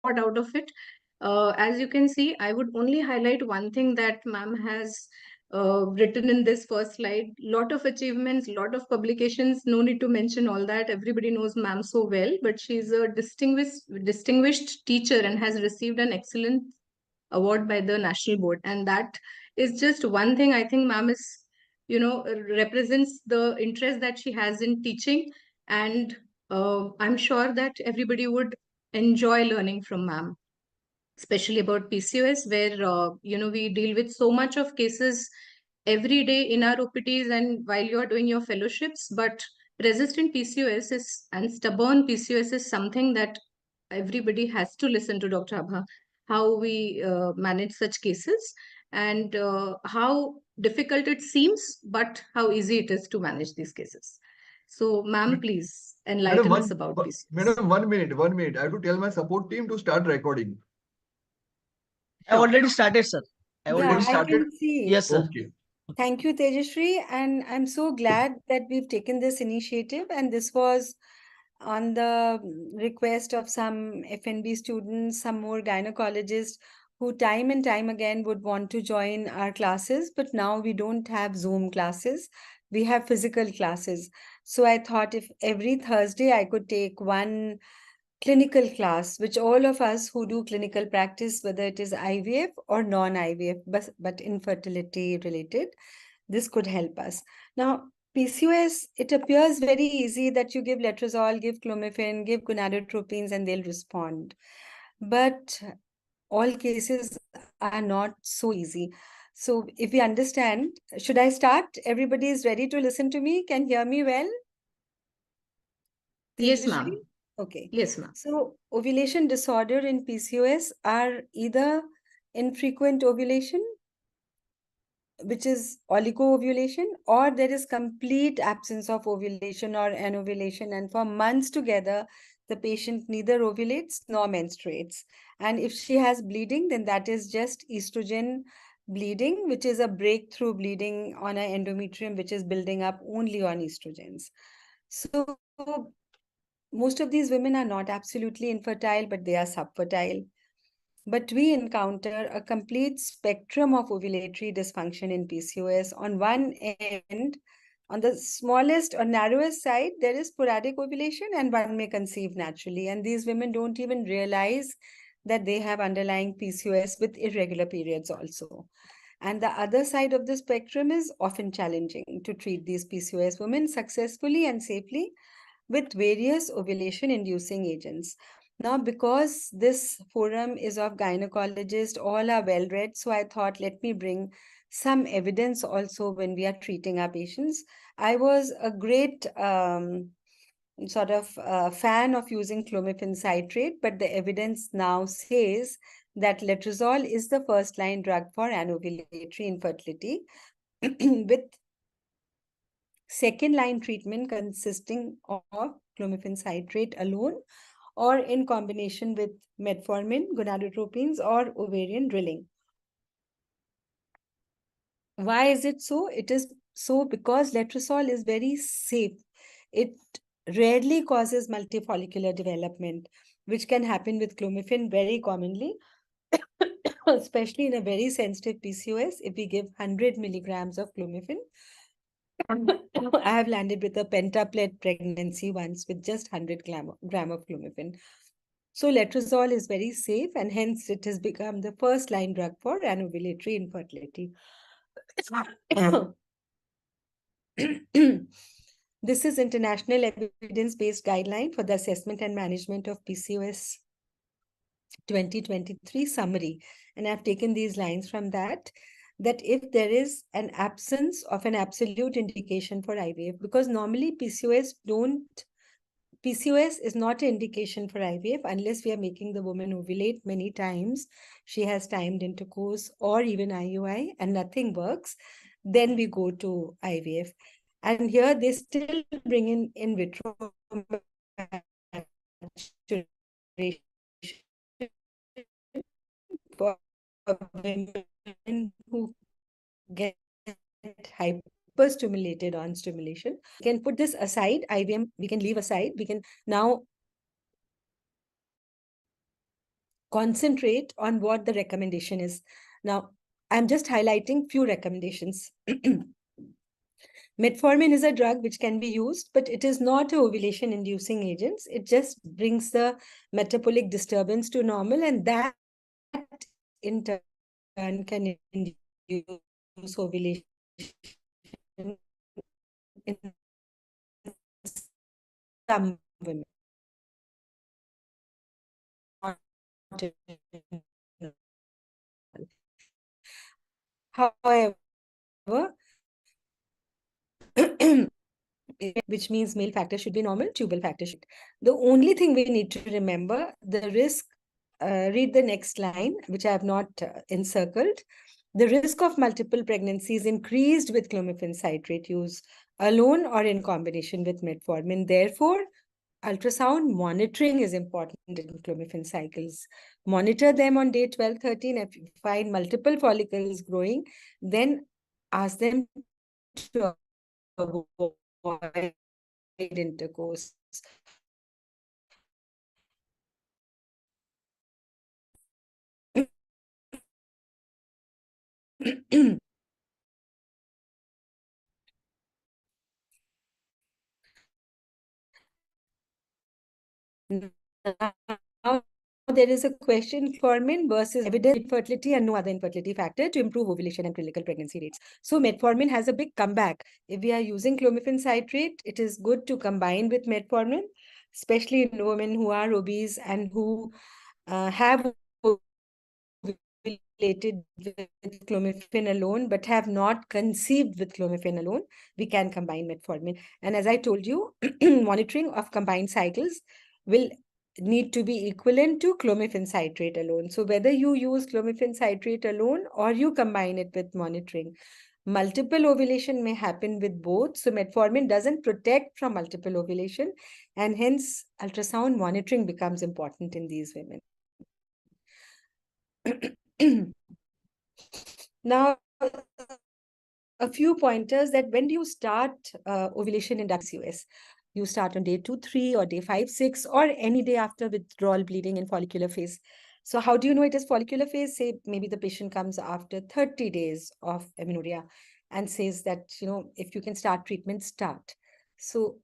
out of it. As you can see, I would only highlight one thing that ma'am has written in this first slide. Lot of achievements, lot of publications. No need to mention all that. Everybody knows ma'am so well, but she's a distinguished teacher and has received an excellent award by the national board. And that is just one thing. I think ma'am is, represents the interest that she has in teaching. And I'm sure that everybody would enjoy learning from ma'am, especially about PCOS, where we deal with so much of cases every day in our OPTs and while you are doing your fellowships. But resistant PCOS is and stubborn PCOS is something that everybody has to listen to Dr. Abha, how we manage such cases, and how difficult it seems, but how easy it is to manage these cases. So, ma'am, please Madam, enlighten us about PCOS. Madam, 1 minute, 1 minute. I have to tell my support team to start recording. I already started, sir. I already I can see. Yes, sir. Okay. Thank you, Tejashree. And I'm so glad that we've taken this initiative. And this was on the request of some FNB students, some more gynecologists who time and time again would want to join our classes. But now we don't have Zoom classes. We have physical classes. So I thought if every Thursday I could take one clinical class, which all of us who do clinical practice, whether it is IVF or non-IVF, but infertility related, this could help us. Now, PCOS, it appears very easy that you give letrozole, give clomiphene, give gonadotropins, and they'll respond. But all cases are not so easy. So if we understand, should I start? Everybody is ready to listen to me? Can hear me well? Yes, ma'am. Okay. Yes, ma'am. So ovulation disorder in PCOS are either infrequent ovulation, which is oligo-ovulation, or there is complete absence of ovulation or anovulation. And for months together, the patient neither ovulates nor menstruates. And if she has bleeding, then that is just estrogen bleeding, which is a breakthrough bleeding on an endometrium, which is building up only on estrogens. So most of these women are not absolutely infertile, but they are subfertile. But we encounter a complete spectrum of ovulatory dysfunction in PCOS. On one end, on the smallest or narrowest side, there is sporadic ovulation and one may conceive naturally. And these women don't even realize that they have underlying PCOS with irregular periods also. And the other side of the spectrum is often challenging to treat these PCOS women successfully and safely with various ovulation-inducing agents. Now, because this forum is of gynecologists, all are well-read, so I thought, let me bring some evidence also when we are treating our patients. I was a great fan of using Clomiphene Citrate, but the evidence now says that letrozole is the first-line drug for anovulatory infertility, with second-line treatment consisting of Clomiphene Citrate alone or in combination with metformin, gonadotropins, or ovarian drilling. Why is it so? It is so because letrozole is very safe. It rarely causes multifollicular development, which can happen with clomiphene very commonly, especially in a very sensitive PCOS. If we give 100 milligrams of clomiphene, I have landed with a pentaplet pregnancy once with just 100 gram of clomiphene. So letrozole is very safe and hence it has become the first line drug for anovulatory infertility. This is international evidence-based guideline for the assessment and management of PCOS 2023 summary. And I've taken these lines from that if there is an absence of an absolute indication for IVF, because normally PCOS is not an indication for IVF unless we are making the woman ovulate many times. She has timed intercourse or even IUI and nothing works. Then we go to IVF. And here they still bring in vitro for women who get hyperstimulated on stimulation. We can put this aside, IVM, we can leave aside. We can now concentrate on what the recommendation is. Now, I'm just highlighting few recommendations. Metformin is a drug which can be used, but it is not an ovulation-inducing agent. It just brings the metabolic disturbance to normal, and that in turn can induce ovulation in some women. However, which means male factor should be normal, tubal factor should. The only thing we need to remember, the risk, read the next line, which I have not encircled. The risk of multiple pregnancies increased with clomiphene citrate use alone or in combination with metformin. Therefore, ultrasound monitoring is important in clomiphene cycles. Monitor them on day 12, 13. If you find multiple follicles growing, then ask them to avoid intercourse. Now, there is a question, metformin versus evidence infertility and no other infertility factor to improve ovulation and clinical pregnancy rates. So metformin has a big comeback. If we are using clomiphene citrate, it is good to combine with metformin, especially in women who are obese and who have ovulated with clomiphene alone, but have not conceived with clomiphene alone. We can combine metformin. And as I told you, monitoring of combined cycles will need to be equivalent to clomiphene citrate alone. So whether you use clomiphene citrate alone or you combine it with monitoring, multiple ovulation may happen with both. So metformin doesn't protect from multiple ovulation, and hence ultrasound monitoring becomes important in these women. Now, a few pointers that when do you start ovulation in PCOS? You start on day 2, 3 or day 5, 6 or any day after withdrawal bleeding in follicular phase. So how do you know it is follicular phase? Say maybe the patient comes after 30 days of amenorrhea and says that, you know, if you can start treatment, start. So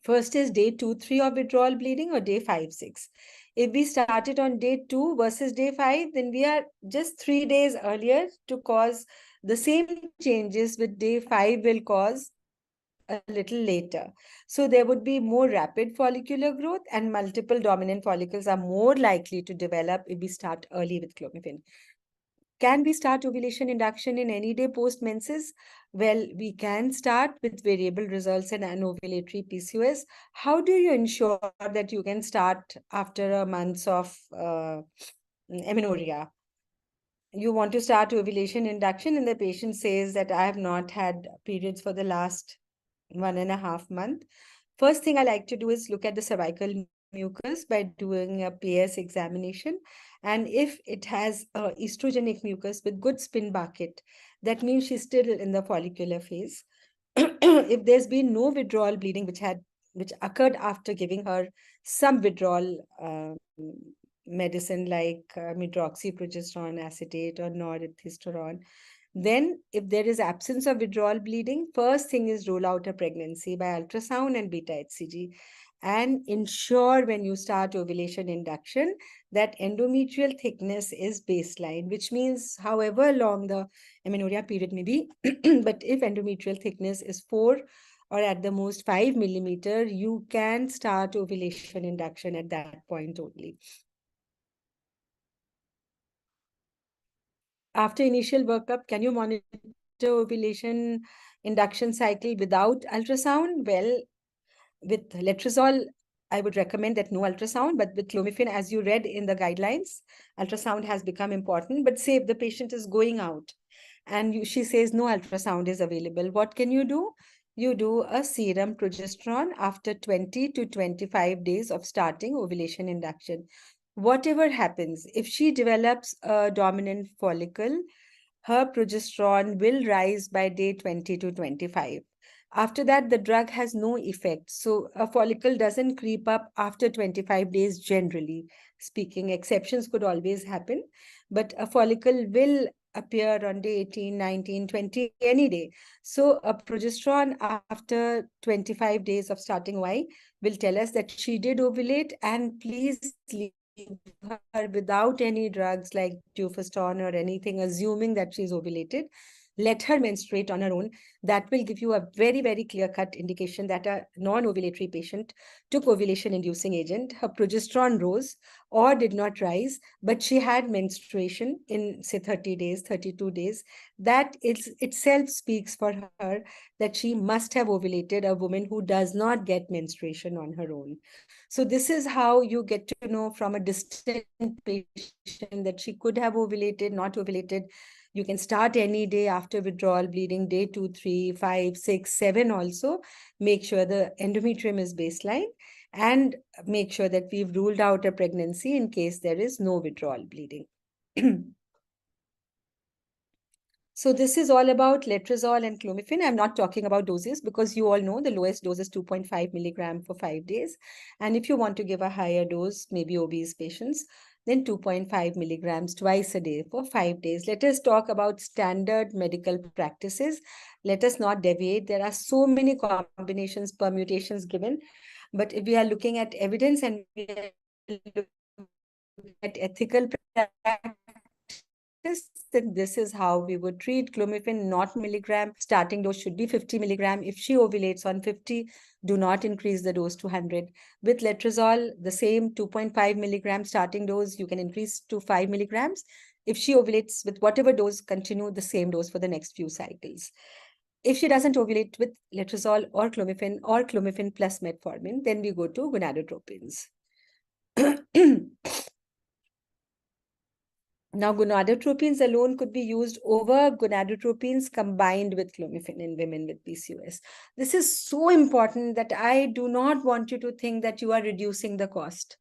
first is day 2, 3 of withdrawal bleeding or day 5, 6. If we started on day 2 versus day 5, then we are just 3 days earlier to cause the same changes with day 5 will cause a little later. So there would be more rapid follicular growth and multiple dominant follicles are more likely to develop if we start early with clomiphene. Can we start ovulation induction in any day post-menses? Well, we can start with variable results in anovulatory PCOS. How do you ensure that you can start after a month of amenorrhea? You want to start ovulation induction and the patient says that I have not had periods for the last 1.5 months. First thing I like to do is look at the cervical mucus by doing a PS examination. And if it has estrogenic mucus with good spin bucket, that means she's still in the follicular phase. If there's been no withdrawal bleeding, which occurred after giving her some withdrawal medicine like medroxyprogesterone acetate or norethistron, then if there is absence of withdrawal bleeding, first thing is rule out a pregnancy by ultrasound and beta HCG. And ensure when you start ovulation induction that endometrial thickness is baseline, which means however long the amenorrhea period may be, but if endometrial thickness is 4 or at the most 5 millimeter, you can start ovulation induction at that point only. After initial workup, can you monitor ovulation induction cycle without ultrasound? Well, with letrozole, I would recommend that no ultrasound, but with clomiphene, as you read in the guidelines, ultrasound has become important. But say if the patient is going out and she says no ultrasound is available, what can you do? You do a serum progesterone after 20 to 25 days of starting ovulation induction. Whatever happens, if she develops a dominant follicle, her progesterone will rise by day 20 to 25. After that, the drug has no effect. So a follicle doesn't creep up after 25 days, generally speaking. Exceptions could always happen, but a follicle will appear on day 18, 19, 20, any day. So a progesterone after 25 days of starting Y will tell us that she did ovulate, and please leave her without any drugs like Dufeston or anything, assuming that she's ovulated. Let her menstruate on her own. That will give you a very, very clear-cut indication that a non-ovulatory patient took ovulation-inducing agent. Her progesterone rose or did not rise, but she had menstruation in, say, 30 days, 32 days. That itself speaks for her that she must have ovulated, a woman who does not get menstruation on her own. So this is how you get to know from a distant patient that she could have ovulated, not ovulated. You can start any day after withdrawal bleeding, day 2, 3, 5, 6, 7 also. Make sure the endometrium is baseline and make sure that we've ruled out a pregnancy in case there is no withdrawal bleeding. So this is all about letrozole and clomiphene. I'm not talking about doses because you all know the lowest dose is 2.5 milligram for 5 days. And if you want to give a higher dose, maybe obese patients, then 2.5 milligrams twice a day for 5 days. Let us talk about standard medical practices. Let us not deviate. There are so many combinations, permutations given. But if we are looking at evidence and we are looking at ethical practice, then this is how we would treat clomiphene, not milligram. Starting dose should be 50 milligram. If she ovulates on 50, do not increase the dose to 100. With letrozole, the same 2.5 milligram starting dose, you can increase to 5 milligrams. If she ovulates with whatever dose, continue the same dose for the next few cycles. If she doesn't ovulate with letrozole or clomiphene plus metformin, then we go to gonadotropins. Now, gonadotropins alone could be used over gonadotropins combined with clomiphene in women with PCOS. This is so important that I do not want you to think that you are reducing the cost.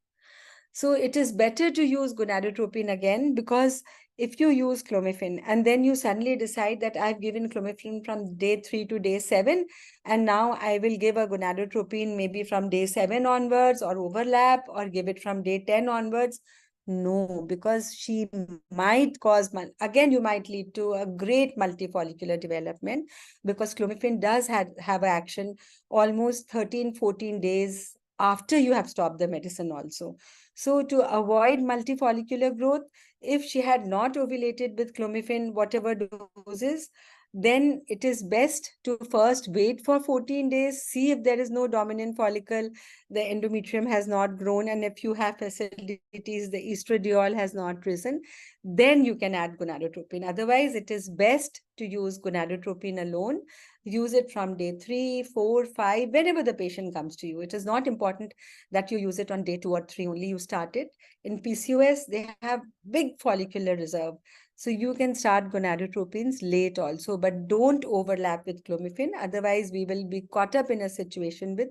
So it is better to use gonadotropin again, because if you use clomiphene and then you suddenly decide that I've given clomiphene from day 3 to day 7, and now I will give a gonadotropin maybe from day 7 onwards or overlap, or give it from day 10 onwards. No, because she might cause, again, you might lead to a great multifollicular development, because clomiphene does have action almost 13, 14 days after you have stopped the medicine also. So to avoid multifollicular growth, if she had not ovulated with clomiphene, whatever doses, then it is best to first wait for 14 days, see if there is no dominant follicle, the endometrium has not grown, and if you have facilities, the estradiol has not risen, then you can add gonadotropin. Otherwise, it is best to use gonadotropin alone. Use it from day 3, 4, 5, whenever the patient comes to you. It is not important that you use it on day 2 or 3 only you start it. In PCOS, they have big follicular reserve. So you can start gonadotropins late also, but don't overlap with clomiphene. Otherwise, we will be caught up in a situation with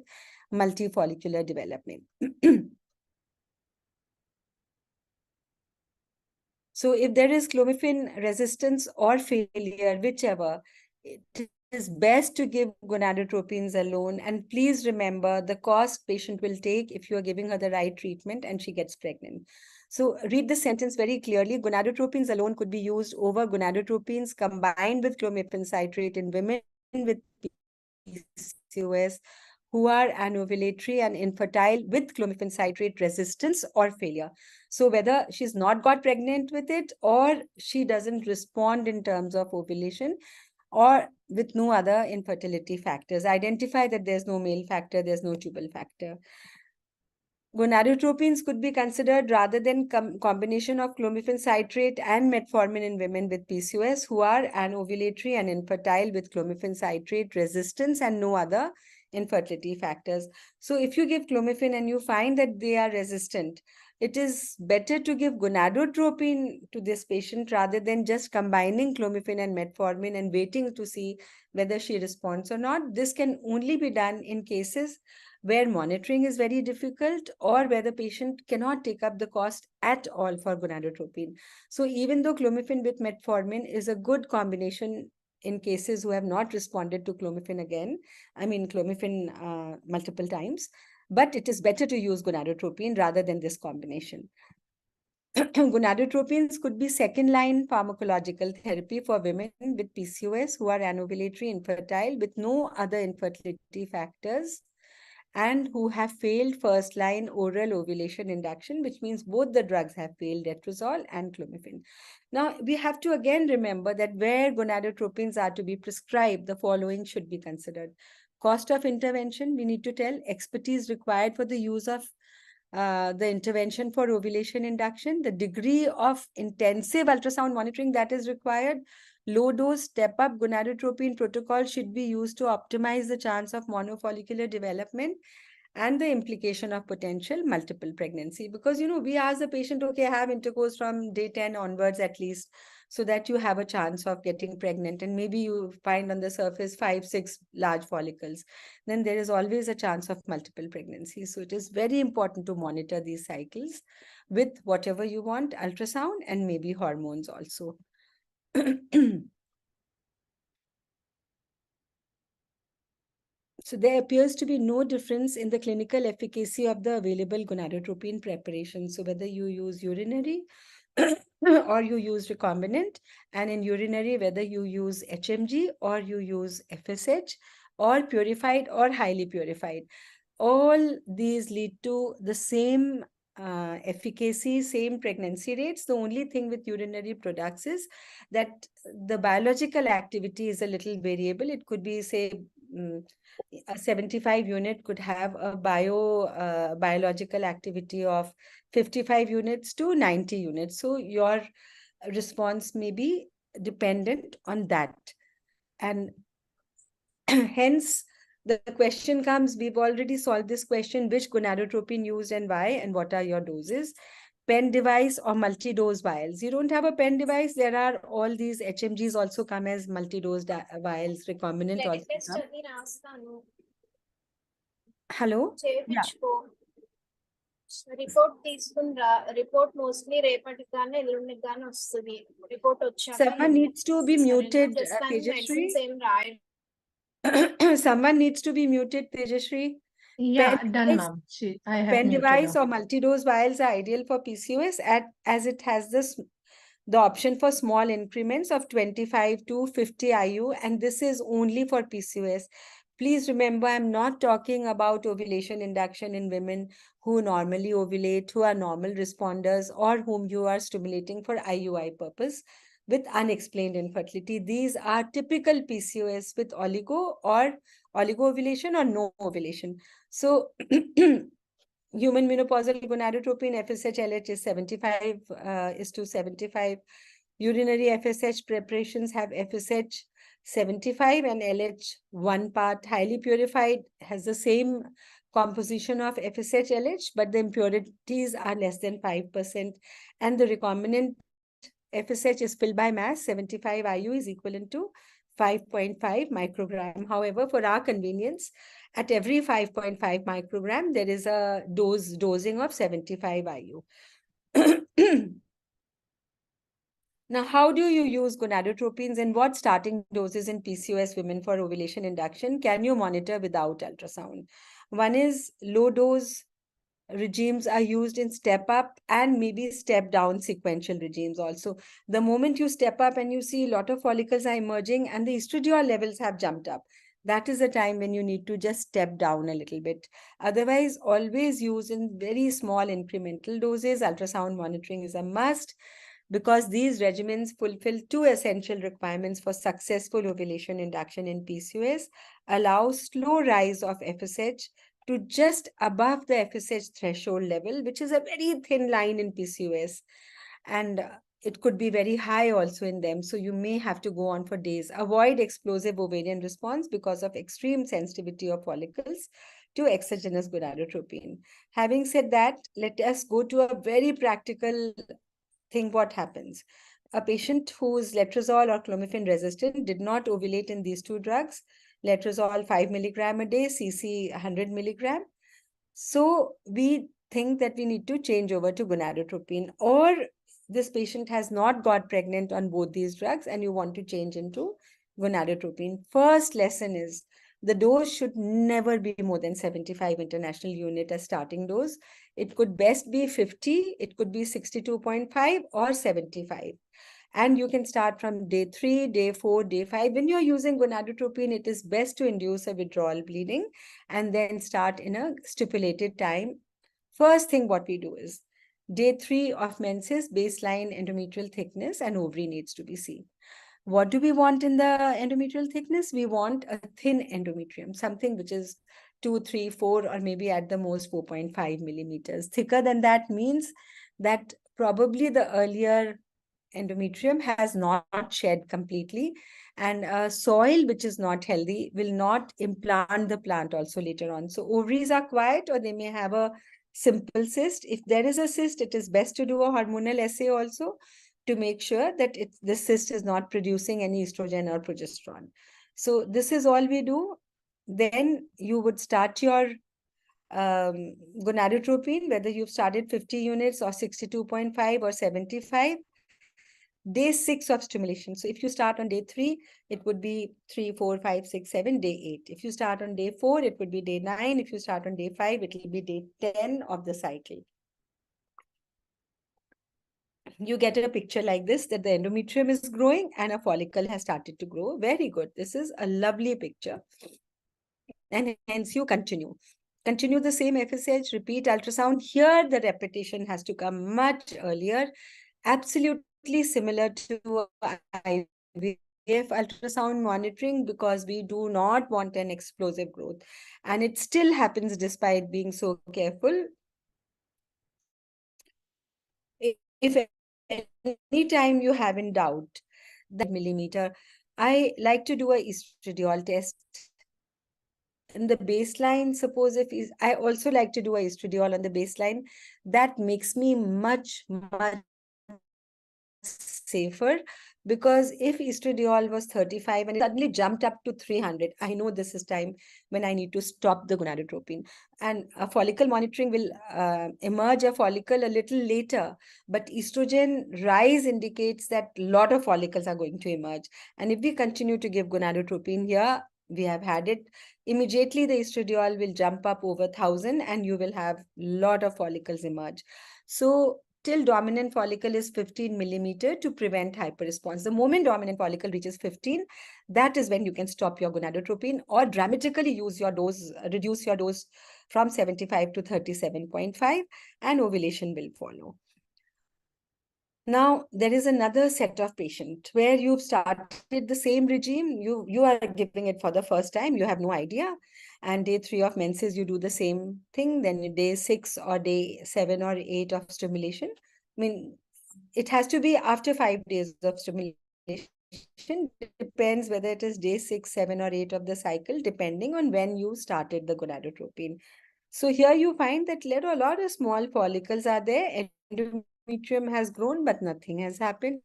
multifollicular development. So if there is clomiphene resistance or failure, whichever, it is best to give gonadotropins alone. And please remember the cost patient will take if you are giving her the right treatment and she gets pregnant. So read the sentence very clearly. Gonadotropins alone could be used over gonadotropins combined with clomiphene citrate in women with PCOS who are anovulatory and infertile with clomiphene citrate resistance or failure. So whether she's not got pregnant with it or she doesn't respond in terms of ovulation or with no other infertility factors. Identify that there's no male factor, there's no tubal factor. Gonadotropins could be considered rather than combination of clomiphene citrate and metformin in women with PCOS who are anovulatory and infertile with clomiphene citrate resistance and no other infertility factors. So if you give clomiphene and you find that they are resistant, it is better to give gonadotropin to this patient rather than just combining clomiphene and metformin and waiting to see whether she responds or not. This can only be done in cases where monitoring is very difficult or where the patient cannot take up the cost at all for gonadotropin. So even though clomiphene with metformin is a good combination in cases who have not responded to clomiphene multiple times, but it is better to use gonadotropin rather than this combination. Gonadotropins could be second-line pharmacological therapy for women with PCOS who are anovulatory, infertile, with no other infertility factors, and who have failed first-line oral ovulation induction, which means both the drugs have failed, letrozole and clomiphene. Now, we have to again remember that where gonadotropins are to be prescribed, the following should be considered. Cost of intervention, we need to tell, expertise required for the use of the intervention for ovulation induction, the degree of intensive ultrasound monitoring that is required, low dose step-up gonadotropin protocol should be used to optimize the chance of monofollicular development, and the implication of potential multiple pregnancy. Because, we ask the patient, okay, have intercourse from day 10 onwards at least, so that you have a chance of getting pregnant. And maybe you find on the surface 5, 6 large follicles. Then there is always a chance of multiple pregnancies. So it is very important to monitor these cycles with whatever you want, ultrasound and maybe hormones also. So there appears to be no difference in the clinical efficacy of the available gonadotropin preparation. So whether you use urinary or you use recombinant, and in urinary, whether you use HMG or you use FSH, or purified or highly purified, all these lead to the same efficacy, same pregnancy rates. The only thing with urinary products is that the biological activity is a little variable. It could be, say, a 75 unit could have a biological activity of 55 units to 90 units. So your response may be dependent on that. And hence, the question comes, we've already solved this question, which gonadotropin used and why, and what are your doses? Pen device or multi-dose vials. You don't have a pen device, there are all these HMGs also come as multi-dose vials, recombinant also come. Hello? Yeah. Report mostly Someone needs to be muted, Tejashree. Someone needs to be muted, Tejashree. Yeah, Pen done, device- ma'am. I have Pen muted device her. or multi-dose vials are ideal for PCOS as it has the option for small increments of 25 to 50 IU, and this is only for PCOS. Please remember, I'm not talking about ovulation induction in women who normally ovulate, who are normal responders, or whom you are stimulating for IUI purpose with unexplained infertility. These are typical PCOS with oligo ovulation or no ovulation. So human menopausal gonadotropin FSH LH is 75:75. Urinary FSH preparations have FSH 75 and LH 1 part. Highly purified has the same composition of FSH LH, but the impurities are less than 5%. And the recombinant FSH is filled by mass. 75 IU is equivalent to 5.5 microgram. However, for our convenience, at every 5.5 microgram, there is a dosing of 75 IU. Now, how do you use gonadotropins and what starting doses in PCOS women for ovulation induction can you monitor without ultrasound? One is low dose regimes are used in step up and maybe step down sequential regimes also. The moment you step up and you see a lot of follicles are emerging and the estradiol levels have jumped up, that is the time when you need to just step down a little bit. Otherwise, always use in very small incremental doses. Ultrasound monitoring is a must, because these regimens fulfill two essential requirements for successful ovulation induction in PCOS: allow slow rise of FSH to just above the FSH threshold level, which is a very thin line in PCOS. And it could be very high also in them. So you may have to go on for days. Avoid explosive ovarian response because of extreme sensitivity of follicles to exogenous gonadotropin. Having said that, let us go to a very practical thing. What happens? A patient who is letrozole or clomiphene resistant did not ovulate in these two drugs. Letrozole 5 milligram a day, CC 100 milligram. So we think that we need to change over to gonadotropin, or this patient has not got pregnant on both these drugs and you want to change into gonadotropin. First lesson is the dose should never be more than 75 international unit as starting dose. It could best be 50, it could be 62.5 or 75. And you can start from day 3, day 4, day 5. When you're using gonadotropin, it is best to induce a withdrawal bleeding and then start in a stipulated time. First thing what we do is day 3 of menses, baseline endometrial thickness and ovary needs to be seen. What do we want in the endometrial thickness? We want a thin endometrium, something which is 2, 3, 4, or maybe at the most 4.5 millimeters. Thicker than that means that probably the earlier endometrium has not shed completely, and soil which is not healthy will not implant the plant also later on. So ovaries are quiet or they may have a simple cyst. If there is a cyst, it is best to do a hormonal assay also to make sure that the cyst is not producing any estrogen or progesterone. So this is all we do. Then you would start your gonadotropin, whether you've started 50 units or 62.5 or 75. Day 6 of stimulation. So if you start on day 3, it would be 3, 4, 5, 6, 7, day 8. If you start on day 4, it would be day 9. If you start on day 5, it will be day 10 of the cycle. You get a picture like this, that the endometrium is growing and a follicle has started to grow. Very good. This is a lovely picture. And hence you continue. Continue the same FSH, repeat ultrasound. Here the repetition has to come much earlier. Absolutely similar to IVF ultrasound monitoring, because we do not want an explosive growth. And it still happens despite being so careful. If any time you have in doubt that millimeter, I like to do a estradiol test. In the baseline, suppose if I also like to do a estradiol on the baseline, that makes me much safer, because if estradiol was 35 and it suddenly jumped up to 300, I know this is time when I need to stop the gonadotropin. And a follicle monitoring will emerge a follicle a little later, but estrogen rise indicates that a lot of follicles are going to emerge. And if we continue to give gonadotropin here, we have had it, immediately the estradiol will jump up over 1,000 and you will have a lot of follicles emerge. So till dominant follicle is 15 millimeter to prevent hyperresponse. The moment dominant follicle reaches 15, that is when you can stop your gonadotropin or dramatically use your dose, reduce your dose from 75 to 37.5, and ovulation will follow. Now, there is another set of patient where you've started the same regime. You are giving it for the first time. You have no idea. And day 3 of menses, you do the same thing. Then day 6 or day 7 or 8 of stimulation. I mean, it has to be after 5 days of stimulation. Depends whether it is day 6, 7 or 8 of the cycle, depending on when you started the gonadotropin. So here you find that a lot of small follicles are there. Endometrium has grown, but nothing has happened.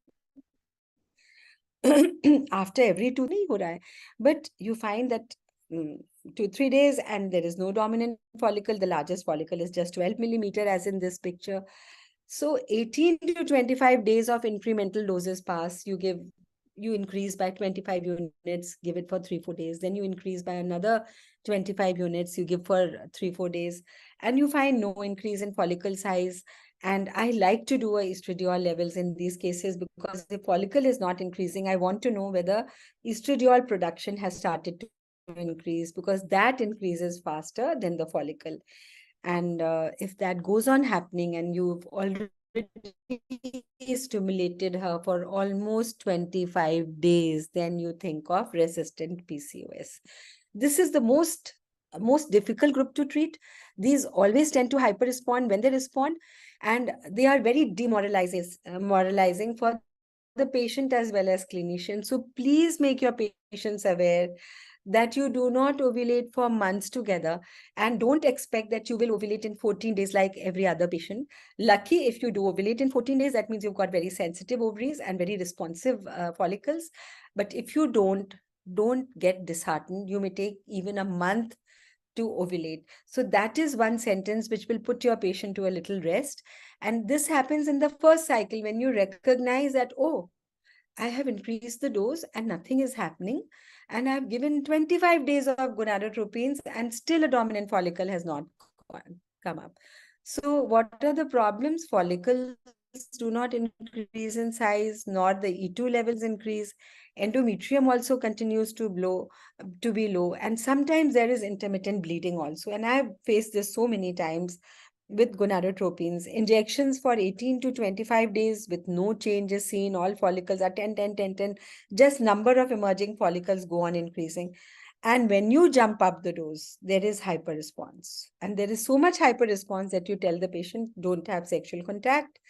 After every 2 days, but you find that 2-3 days and there is no dominant follicle. The largest follicle is just 12 millimeter, as in this picture. So 18 to 25 days of incremental doses pass. You increase by 25 units, give it for 3-4 days. Then you increase by another 25 units, you give for 3-4 days, and you find no increase in follicle size. And I like to do a estradiol levels in these cases, because the follicle is not increasing. I want to know whether estradiol production has started to increase, because that increases faster than the follicle. And if that goes on happening and you've already stimulated her for almost 25 days, then you think of resistant PCOS. This is the most difficult group to treat. These always tend to hyper-respond when they respond, and they are very demoralizing for the patient as well as clinician. So please make your patients aware that you do not ovulate for months together, and don't expect that you will ovulate in 14 days like every other patient. Lucky if you do ovulate in 14 days, that means you've got very sensitive ovaries and very responsive follicles. But if you don't get disheartened. You may take even a month to ovulate. So that is one sentence which will put your patient to a little rest. And this happens in the first cycle when you recognize that, oh, I have increased the dose and nothing is happening. And I've given 25 days of gonadotropins and still a dominant follicle has not come up. So what are the problems? Follicles do not increase in size, nor the E2 levels increase. Endometrium also continues to be low. And sometimes there is intermittent bleeding also. And I've faced this so many times with gonadotropins, injections for 18 to 25 days with no changes seen, all follicles are 10, 10, 10, 10, just number of emerging follicles go on increasing. And when you jump up the dose, there is hyper response. And there is so much hyper response that you tell the patient, don't have sexual contact.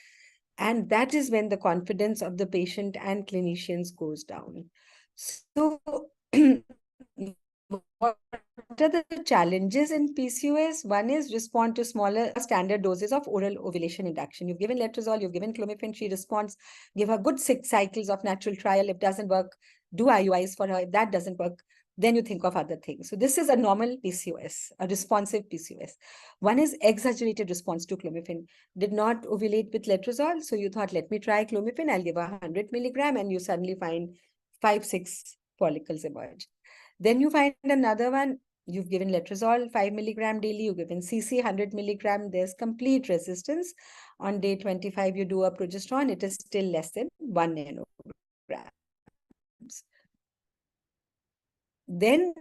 And that is when the confidence of the patient and clinicians goes down. So what are the challenges in PCOS? One is respond to smaller standard doses of oral ovulation induction. You've given letrozole, you've given clomiphene, she responds, give her good 6 cycles of natural trial. If it doesn't work, do IUIs for her. If that doesn't work, then you think of other things. So this is a normal PCOS, a responsive PCOS. One is exaggerated response to clomiphene. Did not ovulate with letrozole, so you thought, let me try clomiphene, I'll give 100 milligram, and you suddenly find 5, 6 follicles emerge. Then you find another one, you've given letrozole 5 milligram daily, you've given CC 100 milligram, there's complete resistance. On day 25, you do a progesterone, it is still less than 1 nanograms. Then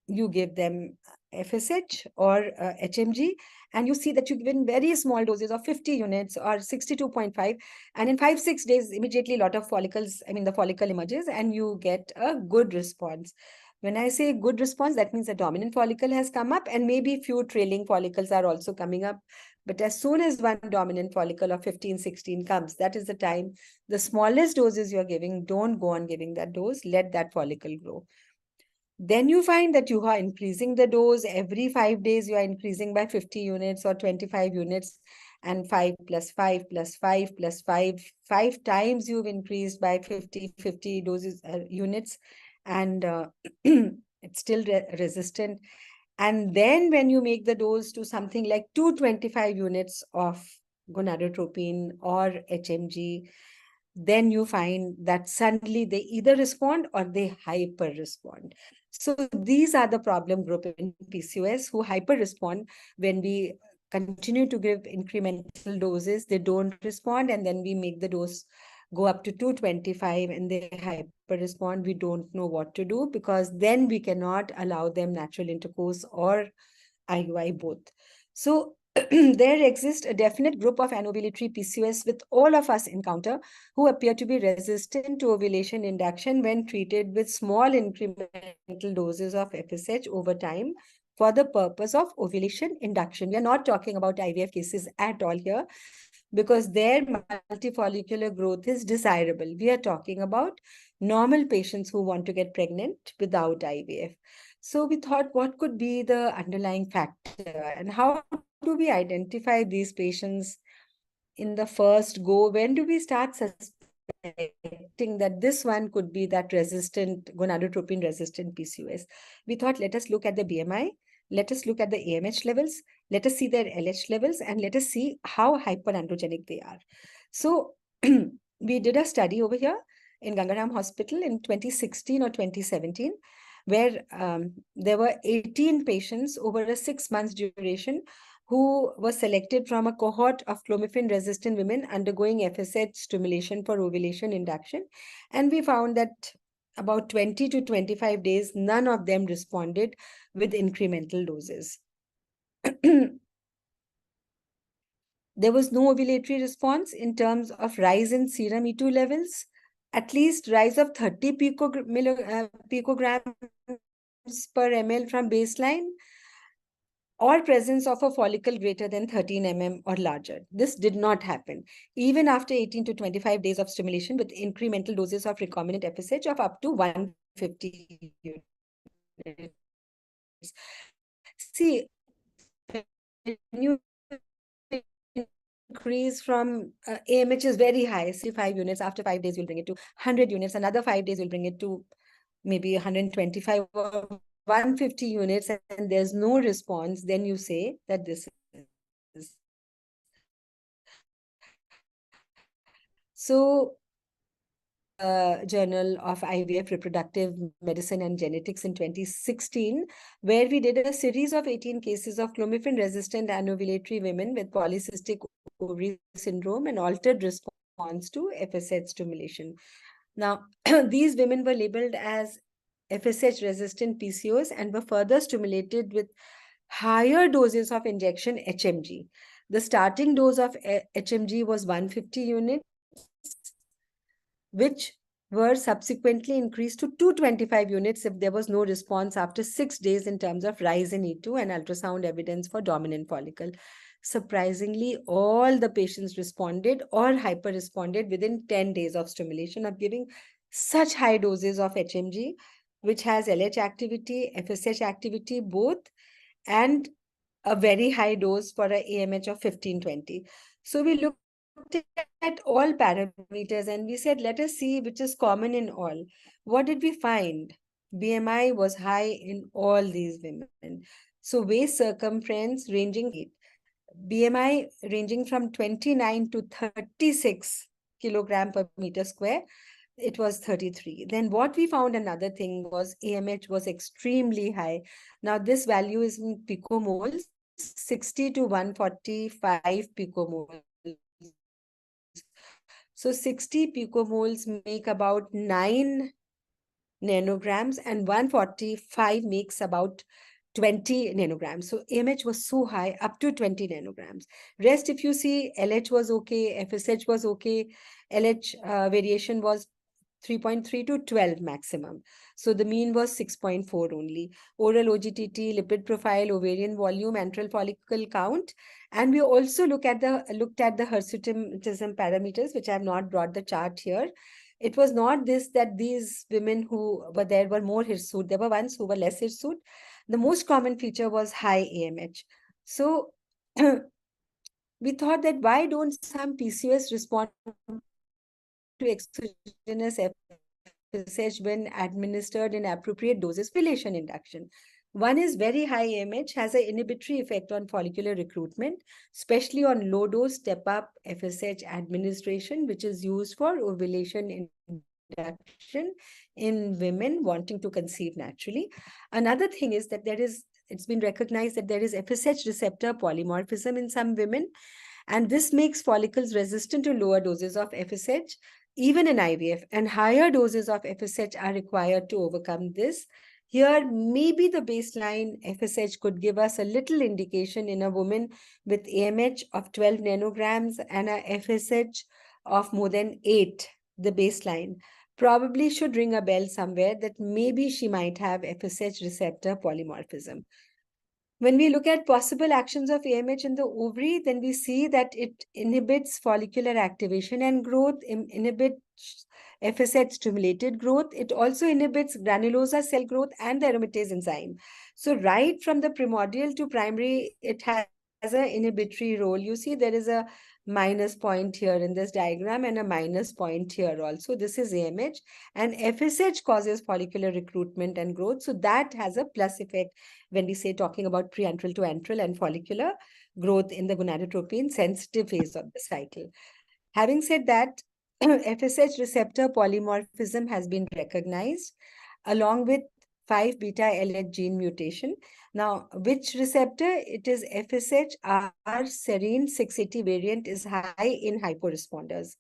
you give them FSH or HMG, and you see that you give in very small doses of 50 units or 62.5, and in 5-6 days, immediately a lot of follicles, the follicle emerges and you get a good response. When I say good response, that means the dominant follicle has come up and maybe few trailing follicles are also coming up. But as soon as one dominant follicle of 15, 16 comes, that is the time the smallest doses you're giving, don't go on giving that dose, let that follicle grow. Then you find that you are increasing the dose every 5 days, you are increasing by 50 units or 25 units, and 5 plus 5 plus 5 plus 5 times you've increased by 50 doses units, and it's still resistant. And then when you make the dose to something like 225 units of gonadotropin or HMG, then you find that suddenly they either respond or they hyper respond. So these are the problem group in PCOS who hyper respond. When we continue to give incremental doses, they don't respond, and then we make the dose go up to 225 and they hyper respond. We don't know what to do, because then we cannot allow them natural intercourse or IUI both. So there exists a definite group of anovulatory PCOS with all of us encounter who appear to be resistant to ovulation induction when treated with small incremental doses of FSH over time for the purpose of ovulation induction. We are not talking about IVF cases at all here, because their multifollicular growth is desirable. We are talking about normal patients who want to get pregnant without IVF. So we thought, what could be the underlying factor, and how do we identify these patients in the first go? When do we start suspecting that this one could be that resistant, gonadotropin resistant PCOS? We thought, let us look at the BMI, let us look at the AMH levels, let us see their LH levels, and let us see how hyperandrogenic they are. So we did a study over here in Gangaram Hospital in 2016 or 2017, where there were 18 patients over a 6 months duration who were selected from a cohort of clomiphene-resistant women undergoing FSH stimulation for ovulation induction. And we found that about 20 to 25 days, none of them responded with incremental doses. There was no ovulatory response in terms of rise in serum E2 levels, at least rise of 30 picograms per ml from baseline, or presence of a follicle greater than 13 mm or larger. This did not happen, even after 18 to 25 days of stimulation with incremental doses of recombinant FSH of up to 150 units. See, when you increase from AMH is very high, 65 units, after 5 days, you'll bring it to 100 units, another 5 days, you'll bring it to maybe 125 or 150 units, and there's no response, then you say that this is. So Journal of IVF Reproductive Medicine and Genetics in 2016, where we did a series of 18 cases of clomiphene-resistant anovulatory women with polycystic ovary syndrome and altered response to FSH stimulation. Now, these women were labeled as FSH-resistant PCOS and were further stimulated with higher doses of injection HMG. The starting dose of HMG was 150 units, which were subsequently increased to 225 units if there was no response after 6 days in terms of rise in E2 and ultrasound evidence for dominant follicle. Surprisingly, all the patients responded or hyper-responded within 10 days of stimulation of giving such high doses of HMG, which has LH activity, FSH activity, both, and a very high dose for an AMH of 15-20. So we looked at all parameters and we said, let us see which is common in all. What did we find? BMI was high in all these women. So waist circumference ranging, BMI ranging from 29 to 36 kilogram per meter square. It was 33. Then what we found, another thing, was AMH was extremely high. Now this value is in picomoles, 60 to 145 picomoles. So 60 picomoles make about 9 nanograms and 145 makes about 20 nanograms. So AMH was so high, up to 20 nanograms. Rest, if you see, LH was okay, FSH was okay, LH variation was 3.3 to 12 maximum. So the mean was 6.4 only. Oral OGTT, lipid profile, ovarian volume, antral follicle count. And we also looked at the hirsutism parameters, which I have not brought the chart here. It was not this that these women who were there were more hirsute. There were ones who were less hirsute. The most common feature was high AMH. So we thought that why don't some PCOS respond to exogenous FSH when administered in appropriate doses? Ovulation induction. One is very high AMH has an inhibitory effect on follicular recruitment, especially on low dose step up FSH administration, which is used for ovulation induction in women wanting to conceive naturally. Another thing is that it's been recognized that there is FSH receptor polymorphism in some women, and this makes follicles resistant to lower doses of FSH, even in IVF, and higher doses of FSH are required to overcome this. Here, maybe the baseline FSH could give us a little indication in a woman with AMH of 12 nanograms and a FSH of more than 8, the baseline. Probably should ring a bell somewhere that maybe she might have FSH receptor polymorphism. When we look at possible actions of AMH in the ovary, then we see that it inhibits follicular activation and growth, inhibits FSH-stimulated growth. It also inhibits granulosa cell growth and the aromatase enzyme. So right from the primordial to primary, it has an inhibitory role. You see there is a minus point here in this diagram and a minus point here also. This is AMH, and FSH causes follicular recruitment and growth. So that has a plus effect when we say talking about preantral to antral and follicular growth in the gonadotropin sensitive phase of the cycle. Having said that, FSH receptor polymorphism has been recognized along with 5-beta LH gene mutation. Now, which receptor? It is FSH R serine 680 variant is high in hyporesponders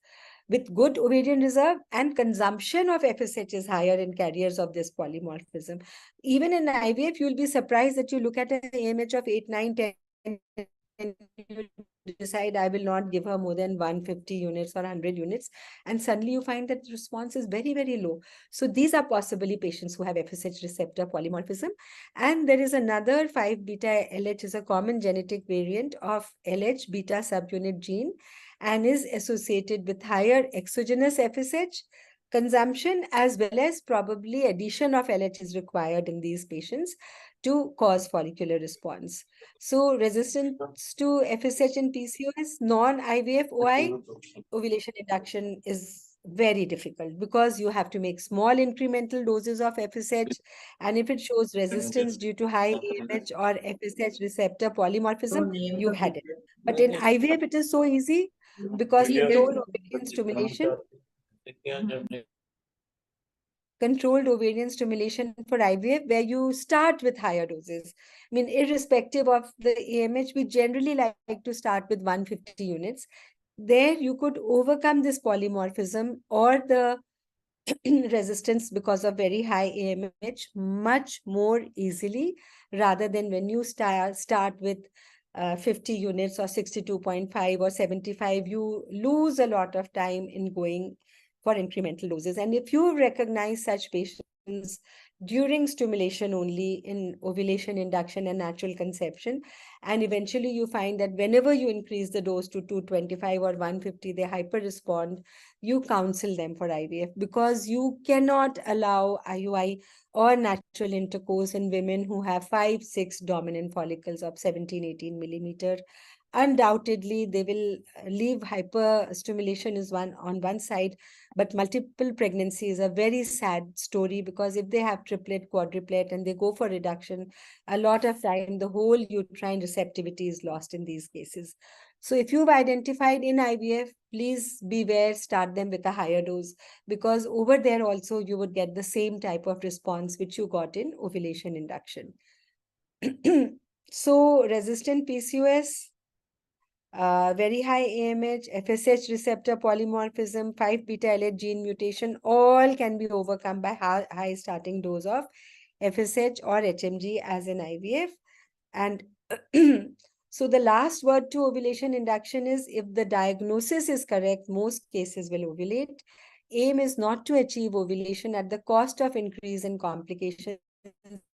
with good ovarian reserve, and consumption of FSH is higher in carriers of this polymorphism. Even in IVF, you'll be surprised that you look at an AMH of 8, 9, 10, and you decide I will not give her more than 150 units or 100 units, and suddenly you find that the response is very, very low. So these are possibly patients who have FSH receptor polymorphism. And there is another 5-beta LH is a common genetic variant of LH beta subunit gene and is associated with higher exogenous FSH consumption, as well as probably addition of LH is required in these patients to cause follicular response. So resistance to FSH in PCOS, non-IVF OI, ovulation induction is very difficult because you have to make small incremental doses of FSH, and if it shows resistance due to high AMH or FSH receptor polymorphism, you've had it. But in IVF, it is so easy because we don't ovarian stimulation. controlled ovarian stimulation for IVF, where you start with higher doses. I mean, irrespective of the AMH, we generally like to start with 150 units. There, you could overcome this polymorphism or the resistance because of very high AMH much more easily, rather than when you start with 50 units or 62.5 or 75, you lose a lot of time in going for incremental doses. And if you recognize such patients during stimulation only in ovulation, induction, and natural conception, and eventually you find that whenever you increase the dose to 225 or 150, they hyper respond, you counsel them for IVF, because you cannot allow IUI or natural intercourse in women who have 5-6 dominant follicles of 17-18 millimeter. Undoubtedly, they will leave hyperstimulation is on one side, but multiple pregnancy is a very sad story, because if they have triplet, quadruplet, and they go for reduction, a lot of time the whole uterine receptivity is lost in these cases. So if you've identified in IVF, please beware, start them with a higher dose, because over there also you would get the same type of response which you got in ovulation induction. So resistant PCOS, very high AMH, FSH receptor polymorphism, 5-beta-LH gene mutation, all can be overcome by high starting dose of FSH or HMG as in IVF. And so the last word to ovulation induction is, if the diagnosis is correct, most cases will ovulate. Aim is not to achieve ovulation at the cost of increase in complications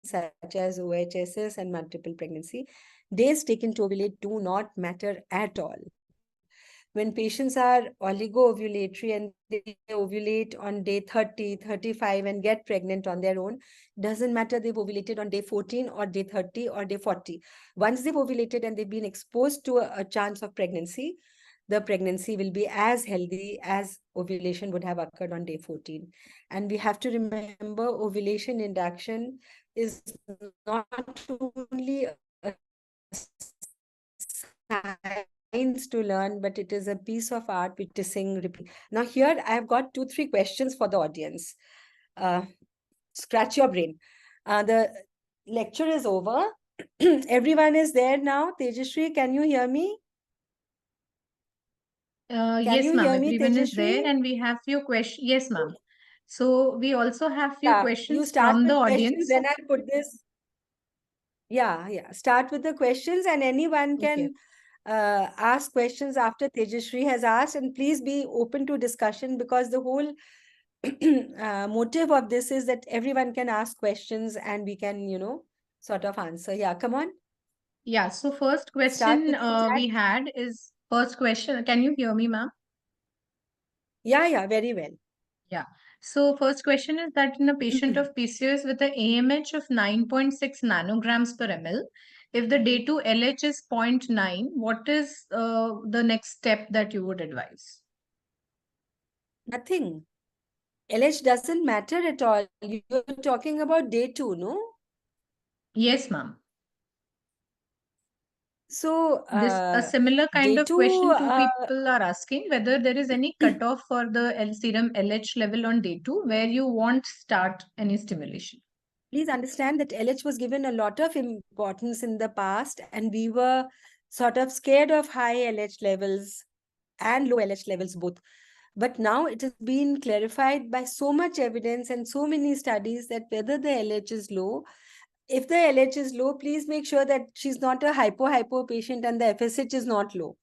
such as OHSS and multiple pregnancy. Days taken to ovulate do not matter at all. When patients are oligo-ovulatory and they ovulate on day 30, 35 and get pregnant on their own, doesn't matter they've ovulated on day 14 or day 30 or day 40. Once they've ovulated and they've been exposed to a chance of pregnancy, the pregnancy will be as healthy as ovulation would have occurred on day 14. And we have to remember, ovulation induction is not only a science to learn, but it is a piece of art practicing. Now here I have got 2-3 questions for the audience. Scratch your brain. The lecture is over. Everyone is there now. Tejashree, can you hear me? Yes, you ma'am. hear me, Everyone is there, Tejashree? and we have few questions. Yes, ma'am. So we also have few Yeah, you questions start from with the questions, audience. then I'll put this. Yeah. Start with the questions, and anyone can ask questions after Tejashree has asked, and please be open to discussion, because the whole motive of this is that everyone can ask questions and we can, sort of answer. Yeah, come on. Yeah. So first Start question with the chat. we had is first question. Can you hear me, ma'am? Yeah, very well. Yeah. So first question is that in a patient of PCOS with an AMH of 9.6 nanograms per ml, if the day 2 LH is 0.9, what is the next step that you would advise? Nothing. LH doesn't matter at all. You're talking about day 2, no? Yes, ma'am. So, A similar kind day of 2, question two people are asking, whether there is any cutoff for the serum LH level on day 2 where you won't start any stimulation. please understand that LH was given a lot of importance in the past, and we were sort of scared of high LH levels and low LH levels both. But now it has been clarified by so much evidence and so many studies that whether the LH is low, if the LH is low, please make sure that she's not a hypo patient and the FSH is not low.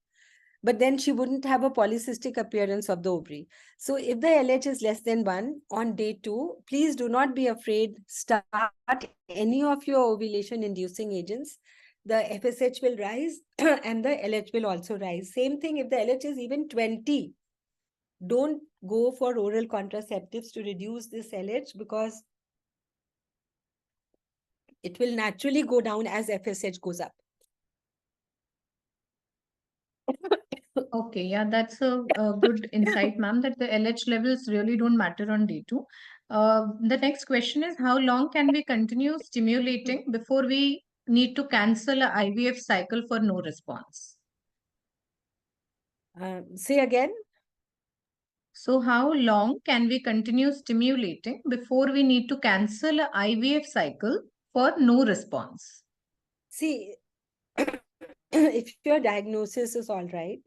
But then she wouldn't have a polycystic appearance of the ovary. So if the LH is less than 1 on day 2, please do not be afraid. Start any of your ovulation inducing agents. The FSH will rise and the LH will also rise. Same thing if the LH is even 20. Don't go for oral contraceptives to reduce this LH, because it will naturally go down as FSH goes up. Okay, yeah, that's a good insight, ma'am, that the LH levels really don't matter on day 2. The next question is, how long can we continue stimulating before we need to cancel a IVF cycle for no response? Say again. So how long can we continue stimulating before we need to cancel a IVF cycle for no response? See, if your diagnosis is all right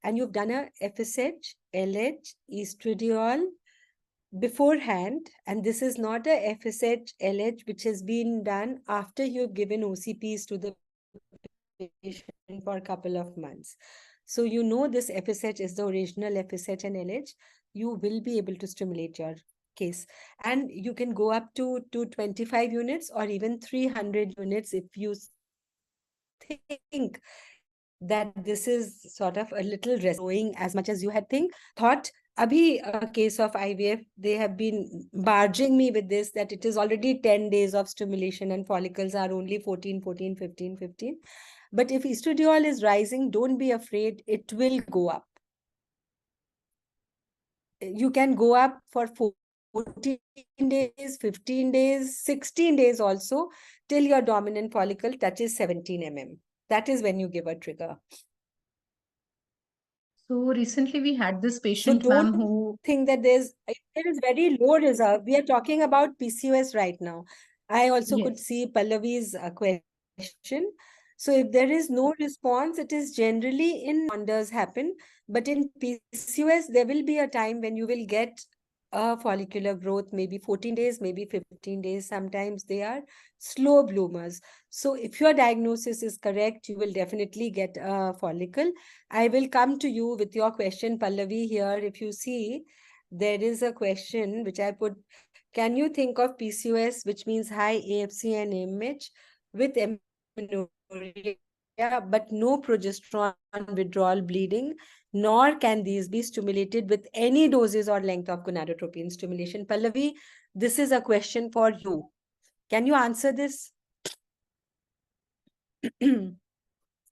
and you've done a FSH, LH, estradiol beforehand, and this is not a FSH, LH which has been done after you've given OCPs to the patient for a couple of months. So you know this FSH is the original FSH and LH, you will be able to stimulate your case. And you can go up to 225 units or even 300 units if you think that this is sort of a little growing as much as you had thought. Abhi, a case of IVF, they have been barging me with this, that it is already 10 days of stimulation and follicles are only 14, 14, 15, 15. But if estradiol is rising, don't be afraid, it will go up. You can go up for 14 days, 15 days, 16 days also, till your dominant follicle touches 17 mm. That is when you give a trigger. So recently we had this So patient, don't ma'am, who think that there is very low reserve. We are talking about PCOS right now. I also could yes. see Pallavi's question. So if there is no response, it is generally in wonders happen. But in PCOS, there will be a time when you will get a follicular growth, maybe 14 days, maybe 15 days. Sometimes they are slow bloomers. So if your diagnosis is correct, you will definitely get a follicle. I will come to you with your question, Pallavi. Here, if you see, there is a question which I put. Can you think of PCOS, which means high AFC and AMH, with amenorrhea, but no progesterone withdrawal bleeding, nor can these be stimulated with any doses or length of gonadotropin stimulation? Pallavi, this is a question for you. Can you answer this?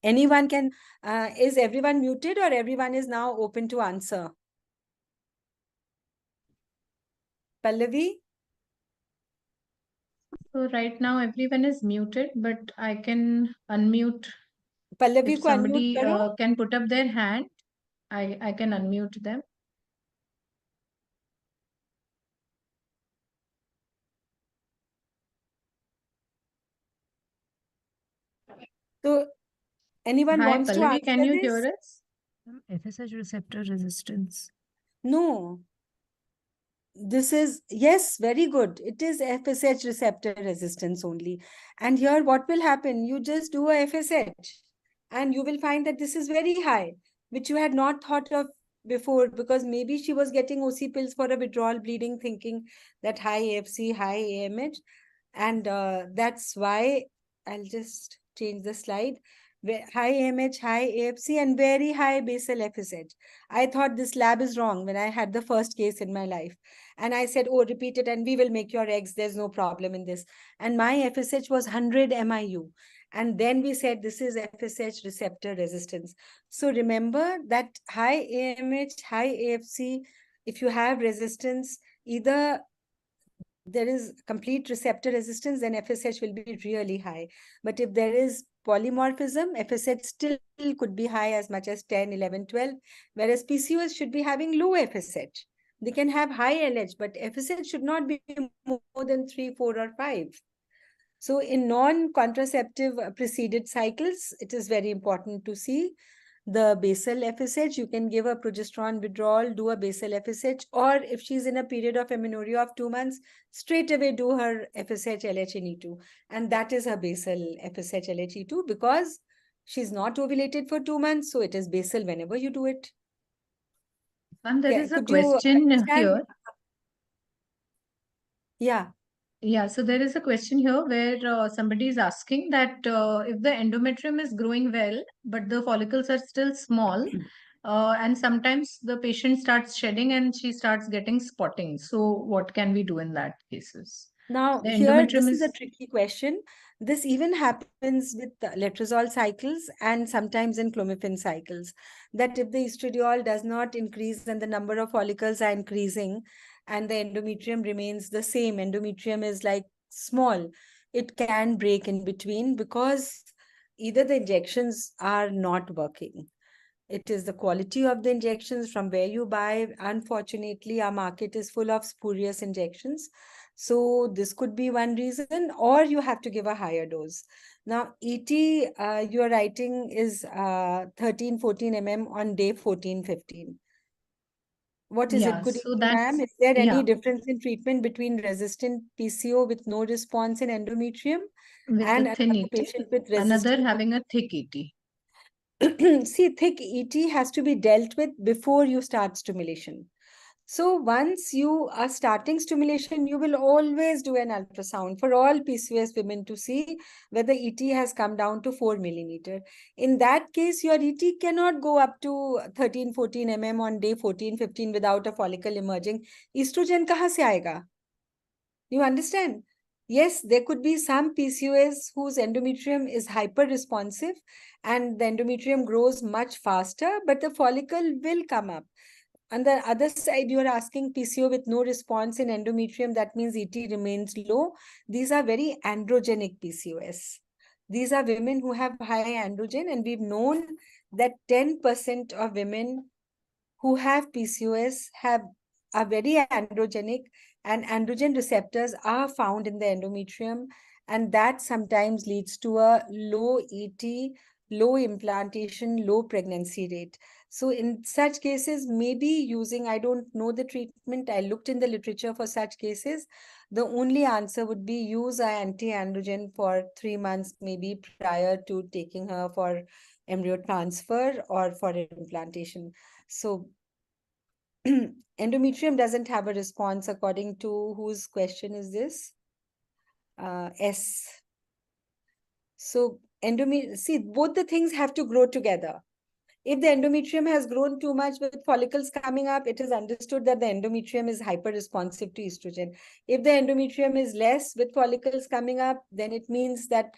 Anyone can, is everyone muted or everyone is now open to answer? Pallavi? So right now everyone is muted, but I can unmute. Pallavi If को unmute somebody करो. can put up their hand, I can unmute them. So anyone Hi, wants to Pallavi, answer can you this? hear us? FSH receptor resistance. No. This is, yes, very good. It is FSH receptor resistance only. And here what will happen? You just do a FSH and you will find that this is very high, which you had not thought of before, because maybe she was getting OC pills for a withdrawal bleeding, thinking that high AFC, high AMH. And that's why I'll just change the slide. High AMH, high AFC, and very high basal FSH. I thought this lab is wrong when I had the first case in my life. And I said, oh, repeat it and we will make your eggs. There's no problem in this. And my FSH was 100 MIU. And then we said, this is FSH receptor resistance. So remember that high AMH, high AFC, if you have resistance, either there is complete receptor resistance, then FSH will be really high. But if there is polymorphism, FSH still could be high as much as 10, 11, 12, whereas PCOS should be having low FSH. They can have high LH, but FSH should not be more than 3, 4, or 5. So in non-contraceptive preceded cycles, it is very important to see the basal FSH. You can give a progesterone withdrawal, do a basal FSH, or if she's in a period of amenorrhea of 2 months, straight away do her FSH, LH, and E2. And that is her basal FSH, LH, E2, because she's not ovulated for 2 months. So it is basal whenever you do it. Ma'am, there is a Could you question understand? here. Yeah. Yeah, so there is a question here where somebody is asking that if the endometrium is growing well, but the follicles are still small, and sometimes the patient starts shedding and she starts getting spotting. So what can we do in that cases? Now, The here, endometrium this is a is tricky question. This even happens with letrozole cycles and sometimes in clomiphene cycles, that if the estradiol does not increase and the number of follicles are increasing and the endometrium remains the same, endometrium is like small, it can break in between because either the injections are not working. It is the quality of the injections from where you buy. Unfortunately, our market is full of spurious injections. So this could be one reason, or you have to give a higher dose. Now, ET, you are writing is 13, 14 mm on day 14, 15. What is Yeah, it? Good so evening, ma'am. that's, Is there any yeah, difference in treatment between resistant PCO with no response in endometrium with and the thin another ET, patient with another resistant? having a thick ET. See, thick ET has to be dealt with before you start stimulation. So once you are starting stimulation, you will always do an ultrasound for all PCOS women to see whether ET has come down to 4 millimeter. In that case, your ET cannot go up to 13, 14 mm on day 14, 15 without a follicle emerging. Estrogen kahan se aayega? You understand? Yes, there could be some PCOS whose endometrium is hyper responsive and the endometrium grows much faster, but the follicle will come up. On the other side, you are asking PCO with no response in endometrium. That means ET remains low. These are very androgenic PCOS. These are women who have high androgen, and we've known that 10% of women who have PCOS are very androgenic, and androgen receptors are found in the endometrium, and that sometimes leads to a low ET, low implantation, low pregnancy rate. So in such cases, maybe using, I don't know the treatment, I looked in the literature for such cases, the only answer would be use an anti-androgen for 3 months, maybe prior to taking her for embryo transfer or for implantation. So endometrium doesn't have a response according to whose question is this? S. So see, both the things have to grow together. If the endometrium has grown too much with follicles coming up, it is understood that the endometrium is hyper-responsive to estrogen. If the endometrium is less with follicles coming up, then it means that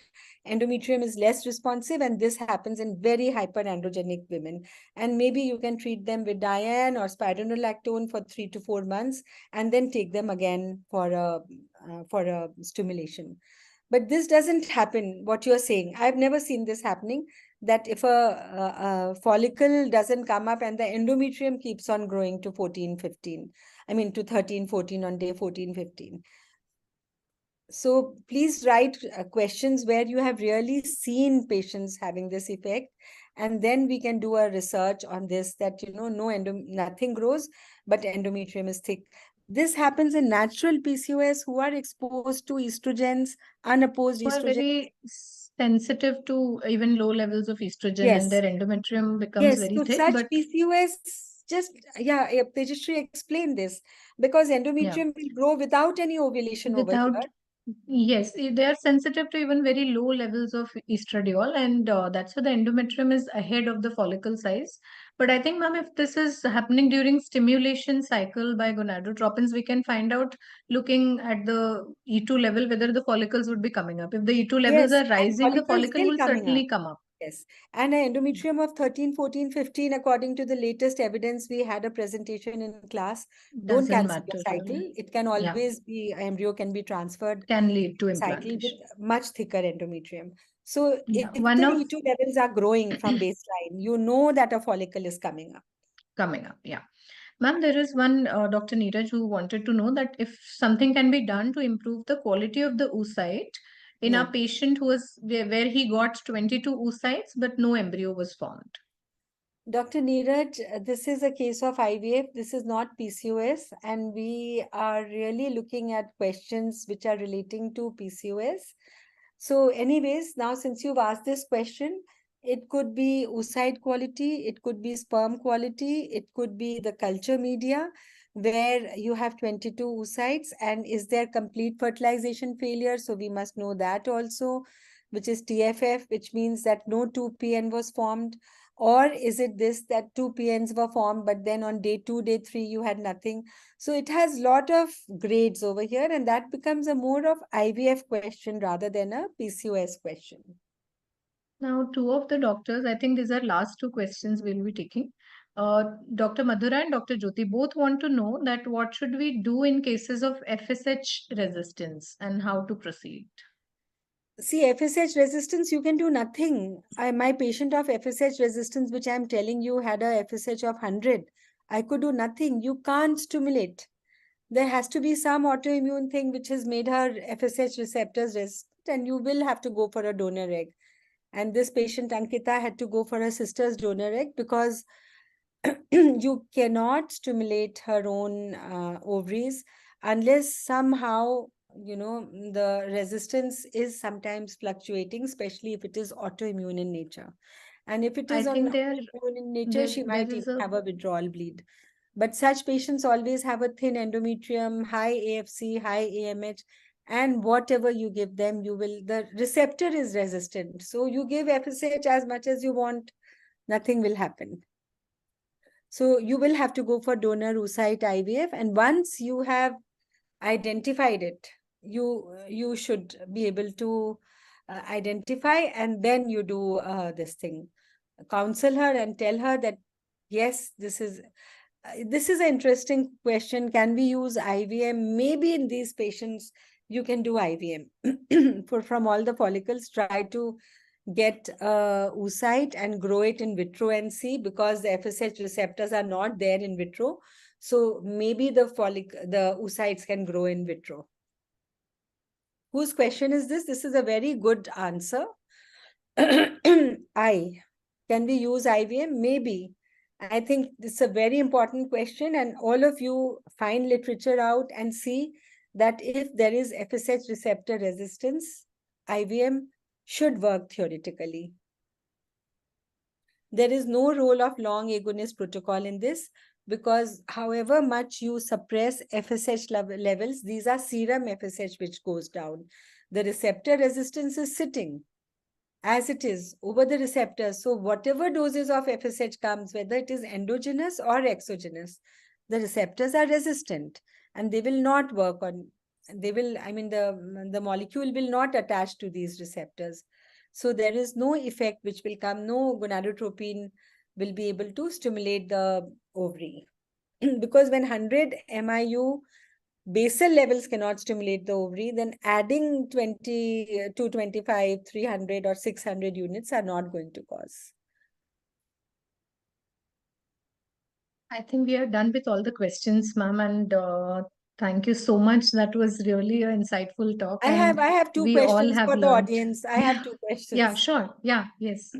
endometrium is less responsive, and this happens in very hyperandrogenic women. And maybe you can treat them with Diane or spironolactone for 3 to 4 months, and then take them again for a stimulation. But this doesn't happen, what you're saying. I've never seen this happening, that if a follicle doesn't come up and the endometrium keeps on growing to 14, 15, I mean to 13, 14 on day 14, 15. So please write questions where you have really seen patients having this effect, and then we can do a research on this, that, you know, nothing grows, but endometrium is thick. This happens in natural PCOS who are exposed to estrogens, unopposed Who are estrogen. very sensitive to even low levels of estrogen, and Yes. their endometrium becomes Yes, very so thick. such But PCOS, just, yeah, Tejashree explained this, because yeah, endometrium will grow without any ovulation over without, here. yes, they are sensitive to even very low levels of estradiol, and that's why the endometrium is ahead of the follicle size. But I think, ma'am, if this is happening during stimulation cycle by gonadotropins, we can find out looking at the E2 level whether the follicles would be coming up. If the E2 levels Yes, are and rising, the follicles follicle will will coming up. certainly come up. Yes, and an endometrium of 13, 14, 15, according to the latest evidence, we had a presentation in class. Don't Doesn't cancel your matter. cycle. It can Yeah, always be, embryo can be transferred can lead to cycle with implantation. much thicker endometrium. So Yeah, if one the of E2 levels are growing from baseline, you know that a follicle is coming up. coming up. Yeah. Ma'am, there is one Dr. Neeraj who wanted to know that if something can be done to improve the quality of the oocyte in Yeah. a patient who was where he got 22 oocytes but no embryo was formed. Dr. Neeraj, this is a case of IVF. This is not PCOS, and we are really looking at questions which are relating to PCOS. So anyways, now since you've asked this question, it could be oocyte quality, it could be sperm quality, it could be the culture media where you have 22 oocytes, and is there complete fertilization failure? So we must know that also, which is TFF, which means that no 2PN was formed. Or is it this, that 2 PNs were formed, but then on day 2, day 3, you had nothing? So it has a lot of grades over here, and that becomes a more of IVF question rather than a PCOS question. Now, two of the doctors, I think these are last two questions we'll be taking. Dr. Madhura and Dr. Jyoti both want to know that what should we do in cases of FSH resistance and how to proceed. See, FSH resistance, you can do nothing. My patient of FSH resistance, which I'm telling you had a FSH of 100, I could do nothing. You can't stimulate. There has to be some autoimmune thing which has made her FSH receptors resistant, and you will have to go for a donor egg. And this patient, Ankita, had to go for her sister's donor egg because you cannot stimulate her own ovaries unless somehow, the resistance is sometimes fluctuating, especially if it is autoimmune in nature. And if it I is think autoimmune in nature, she might is even a have a withdrawal bleed. But such patients always have a thin endometrium, high AFC, high AMH, and whatever you give them, the receptor is resistant. So you give FSH as much as you want, nothing will happen. So you will have to go for donor oocyte IVF. And once you have identified it, you should be able to identify, and then you do this thing. Counsel her and tell her that, yes, this is an interesting question. Can we use IVM? Maybe in these patients, you can do IVM. From all the follicles, try to get oocyte and grow it in vitro and see, because the FSH receptors are not there in vitro. So maybe the oocytes can grow in vitro. Whose question is this? This is a very good answer. Can we use IVM? Maybe. I think this is a very important question, and all of you find literature out and see that if there is FSH receptor resistance, IVM should work theoretically. There is no role of long agonist protocol in this, because however much you suppress FSH levels, these are serum FSH which goes down. The receptor resistance is sitting as it is over the receptors. So whatever doses of FSH comes, whether it is endogenous or exogenous, the receptors are resistant and they will not work on, the molecule will not attach to these receptors. So there is no effect which will come, no gonadotropin will be able to stimulate the ovary. Because when 100 MIU basal levels cannot stimulate the ovary, then adding 20 to 25, 300 or 600 units are not going to cause. I think we are done with all the questions, ma'am, and thank you so much. That was really an insightful talk. I have two we all questions have for the learned. audience. I have two questions. Yeah, sure. Yeah, yes.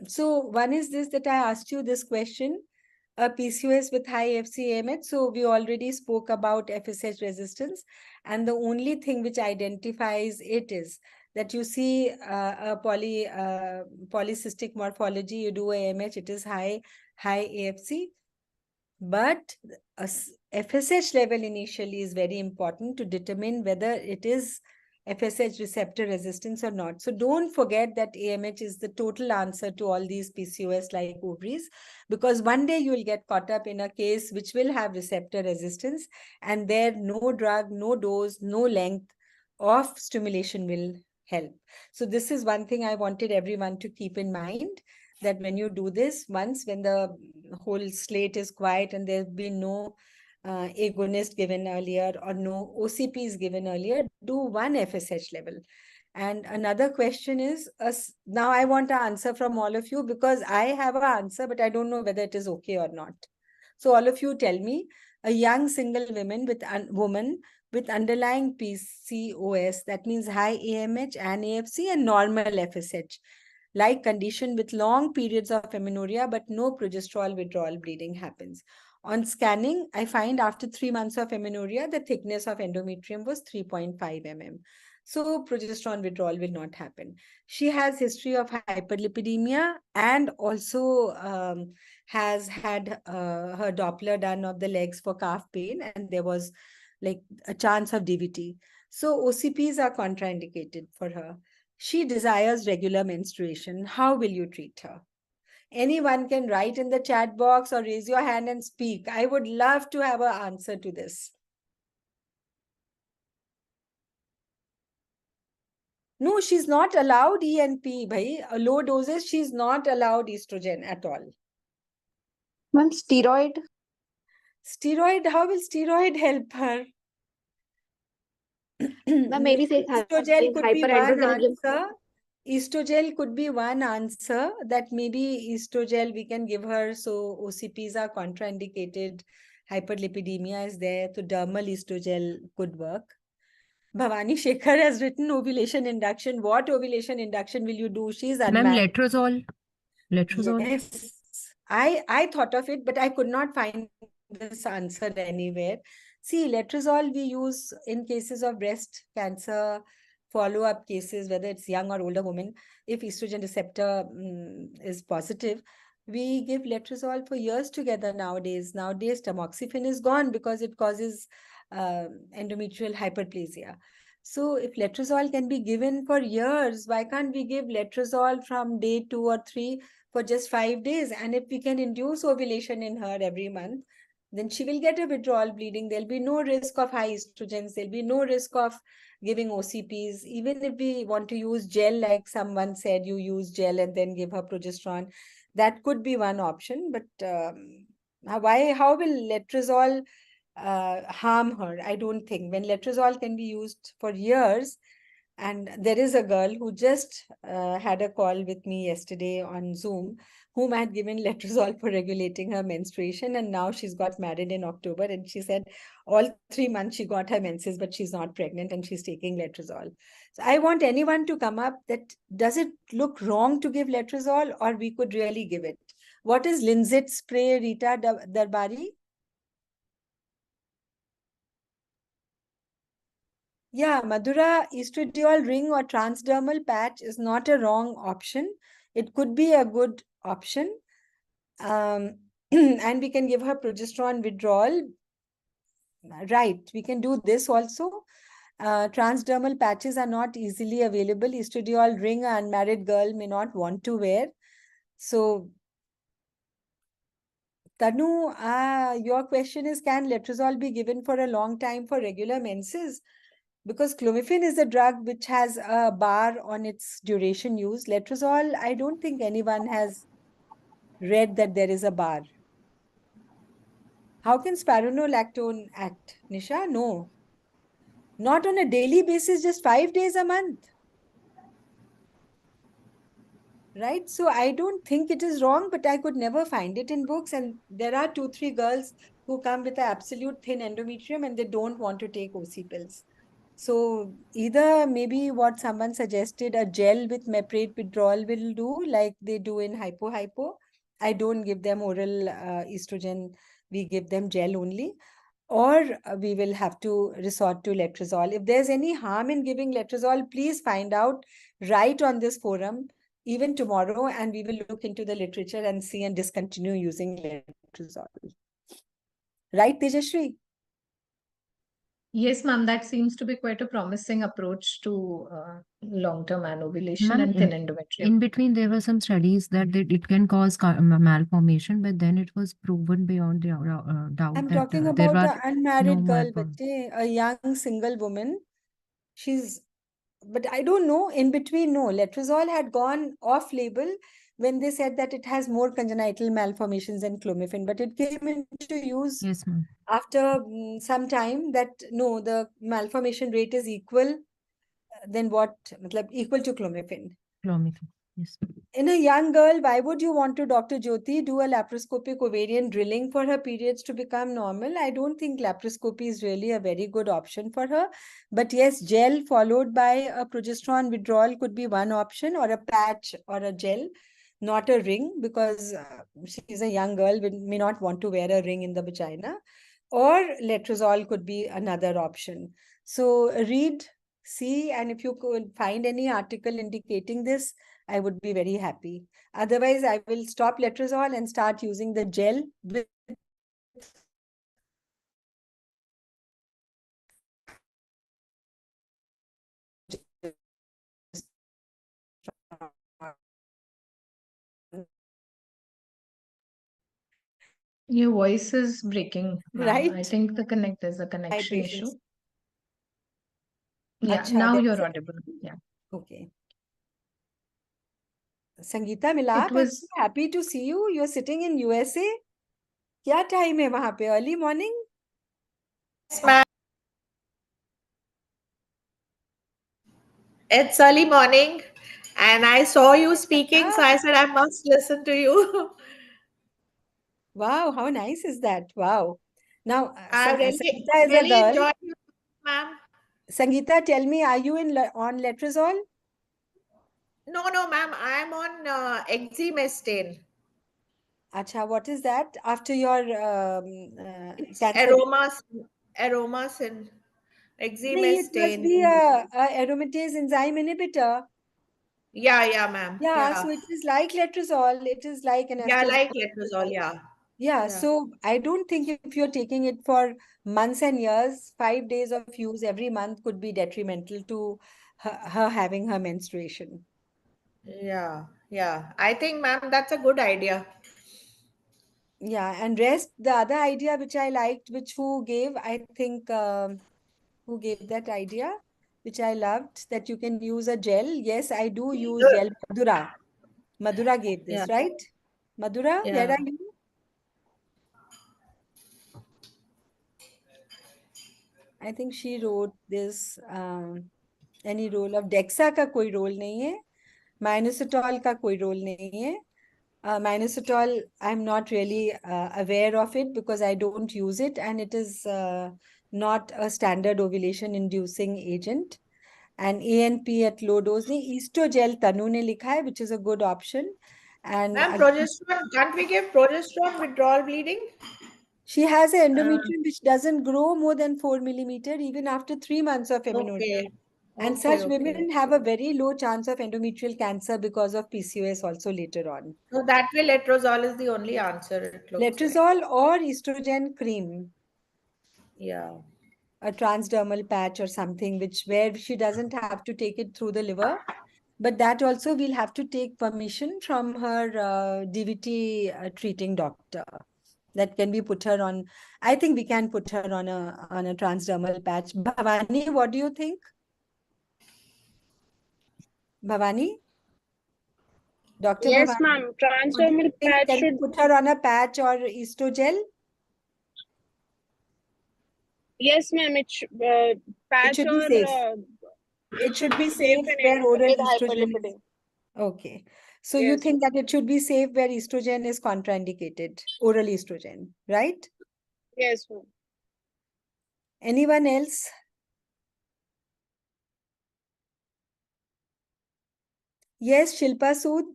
So one is this, that I asked you this question, PCOS with high FCAMH. So we already spoke about FSH resistance, and the only thing which identifies it is that you see a polycystic morphology, you do AMH, it is high AFC. But FSH level initially is very important to determine whether it is FSH receptor resistance or not. So don't forget that AMH is the total answer to all these PCOS-like ovaries, because one day you will get caught up in a case which will have receptor resistance, and there no drug, no dose, no length of stimulation will help. So this is one thing I wanted everyone to keep in mind, that when you do this, once when the whole slate is quiet and there's been no agonist given earlier or no OCPs given earlier, do one FSH level. And another question is, now I want an answer from all of you, because I have an answer, but I don't know whether it is okay or not. So all of you tell me, a young single woman with underlying PCOS, that means high AMH and AFC and normal FSH, like condition with long periods of amenorrhea, but no progesterol withdrawal bleeding happens. On scanning, I find after 3 months of amenorrhea, the thickness of endometrium was 3.5 mm. So progesterone withdrawal will not happen. She has history of hyperlipidemia and also has had her Doppler done of the legs for calf pain, and there was like a chance of DVT. So OCPs are contraindicated for her. She desires regular menstruation. How will you treat her? Anyone can write in the chat box or raise your hand and speak. I would love to have an answer to this. No, she's not allowed ENP, bhai. Low doses, she's not allowed estrogen at all. Ma'am, steroid? Steroid, how will steroid help her? maybe say Estrogel could be one hyperandrogenism. answer. Estrogel could be one answer, that maybe estrogel we can give her, so OCPs are contraindicated, hyperlipidemia is there, so dermal estrogel could work. Bhavani Shekhar has written ovulation induction. What ovulation induction will you do? She's Ma'am, unmarried. letrozole. Letrozole. Yes, I thought of it, but I could not find this answer anywhere. See, letrozole we use in cases of breast cancer, follow-up cases, whether it's young or older women. If estrogen receptor is positive, we give letrozole for years together nowadays. Nowadays, tamoxifen is gone because it causes endometrial hyperplasia. So if letrozole can be given for years, why can't we give letrozole from day 2 or 3 for just 5 days? And if we can induce ovulation in her every month, then she will get a withdrawal bleeding. There'll be no risk of high estrogens. There'll be no risk of giving OCPs. Even if we want to use gel, like someone said, you use gel and then give her progesterone, that could be one option. But how will letrozole harm her? I don't think. When letrozole can be used for years, and there is a girl who just had a call with me yesterday on Zoom, whom I had given letrozole for regulating her menstruation, and now she's got married in October, and she said all 3 months she got her menses, but she's not pregnant and she's taking letrozole. So I want anyone to come up that, does it look wrong to give letrozole, or we could really give it? What is Linzit spray, Rita Darbari? Yeah, Madhura, estradiol ring or transdermal patch is not a wrong option. It could be a good option. And we can give her progesterone withdrawal. Right, we can do this also. Transdermal patches are not easily available. Estradiol ring an unmarried girl may not want to wear. So, Tanu, your question is, can letrozole be given for a long time for regular menses? Because clomiphene is a drug which has a bar on its duration use. Letrozole, I don't think anyone has read that there is a bar. How can spironolactone act, Nisha? No. Not on a daily basis, just 5 days a month. Right? So I don't think it is wrong, but I could never find it in books. And there are 2-3 girls who come with an absolute thin endometrium and they don't want to take OC pills. So either maybe what someone suggested, a gel with meprate withdrawal will do, like they do in hypo. I don't give them oral estrogen. We give them gel only. Or we will have to resort to letrozole. If there's any harm in giving letrozole, please find out right on this forum, even tomorrow, and we will look into the literature and see and discontinue using letrozole. Right, Tejashri? Yes, ma'am, that seems to be quite a promising approach to long-term anovulation Ma'am, and thin endometrium. in between, there were some studies that it can cause malformation, but then it was proven beyond doubt I'm that talking there about were the unmarried no girl, malformation. a young single woman. But I don't know, in between, no, letrozole had gone off label when they said that it has more congenital malformations than clomiphene, but it came into use Yes, ma'am. after some time that no, the malformation rate is equal equal to clomiphene. Clomiphene. Yes. In a young girl, why would you want to, Dr. Jyoti, do a laparoscopic ovarian drilling for her periods to become normal? I don't think laparoscopy is really a very good option for her. But yes, gel followed by a progesterone withdrawal could be one option, or a patch or a gel, not a ring, because she's a young girl, may not want to wear a ring in the vagina. Or letrozole could be another option. So read, see, and if you could find any article indicating this, I would be very happy. Otherwise, I will stop letrozole and start using the gel with Your voice is breaking, ma'am. I right. think there's a My connection issue. patients. Yeah, Acha, now there you're is a- audible. Yeah. Okay. Sangeeta Milap, I'm was so happy to see you. You're sitting in USA. क्या time है वहाँ पे? Early morning? Yes, ma'am. It's early morning, and I saw you speaking, so I said I must listen to you. Wow, how nice is that? Wow. Now, I Sangeeta is a really girl. enjoyed you, ma'am. Sangeeta, tell me, are you on Letrozole? No, ma'am. I'm on exemestane. Acha, what is that? After your It's cancer? aromas and Nahi, it must exemestane. be a aromatase enzyme inhibitor. Yeah, ma'am. Yeah, Yeah. so it is like letrozole. It is like an Yeah, estrogen. like letrozole. Yeah. Yeah, Yeah. so I don't think if you're taking it for months and years, 5 days of use every month could be detrimental to her having her menstruation. Yeah. I think, ma'am, that's a good idea. Yeah, and rest, the other idea which I liked, which who gave, I think, who gave that idea, which I loved, that you can use a gel. Yes, I do use gel. Madhura. Madhura gave Yeah. this, right? Madhura, where Yeah. are you? I think she wrote this. Any role of Dexa का कोई role नहीं है. Minoxidil का कोई role नहीं है. Minoxidil, I'm not really aware of it because I don't use it, and it is not a standard ovulation inducing agent. And ANP at low dose नहीं. Estrogel Tanu ने लिखा है, which is a good option. And Ma'am, progesterone, can't we give progesterone withdrawal bleeding? she has an endometrium which doesn't grow more than 4 millimeter even after 3 months of amenorrhea. Okay. And such women have a very low chance of endometrial cancer because of PCOS also later on. So that way, letrozole is the only answer, it looks like. Letrozole or estrogen cream, Yeah. a transdermal patch or something, which where she doesn't have to take it through the liver. But that also we'll have to take permission from her DVT treating doctor. That can be put her on. I think we can put her on a transdermal patch. Bhavani, what do you think? Bhavani? Dr. Yes, Bhavani, ma'am. what do you Transdermal think? patch Can we should. put her on a patch or estrogel? Yes, ma'am. It Patch should be or safe. It should be safe where oral with estrogen is. hyperlipidemia. Okay. So you Yes, think that it should be safe where estrogen is contraindicated, oral estrogen, right? yes, ma'am. Anyone else? Yes, Shilpa Sood,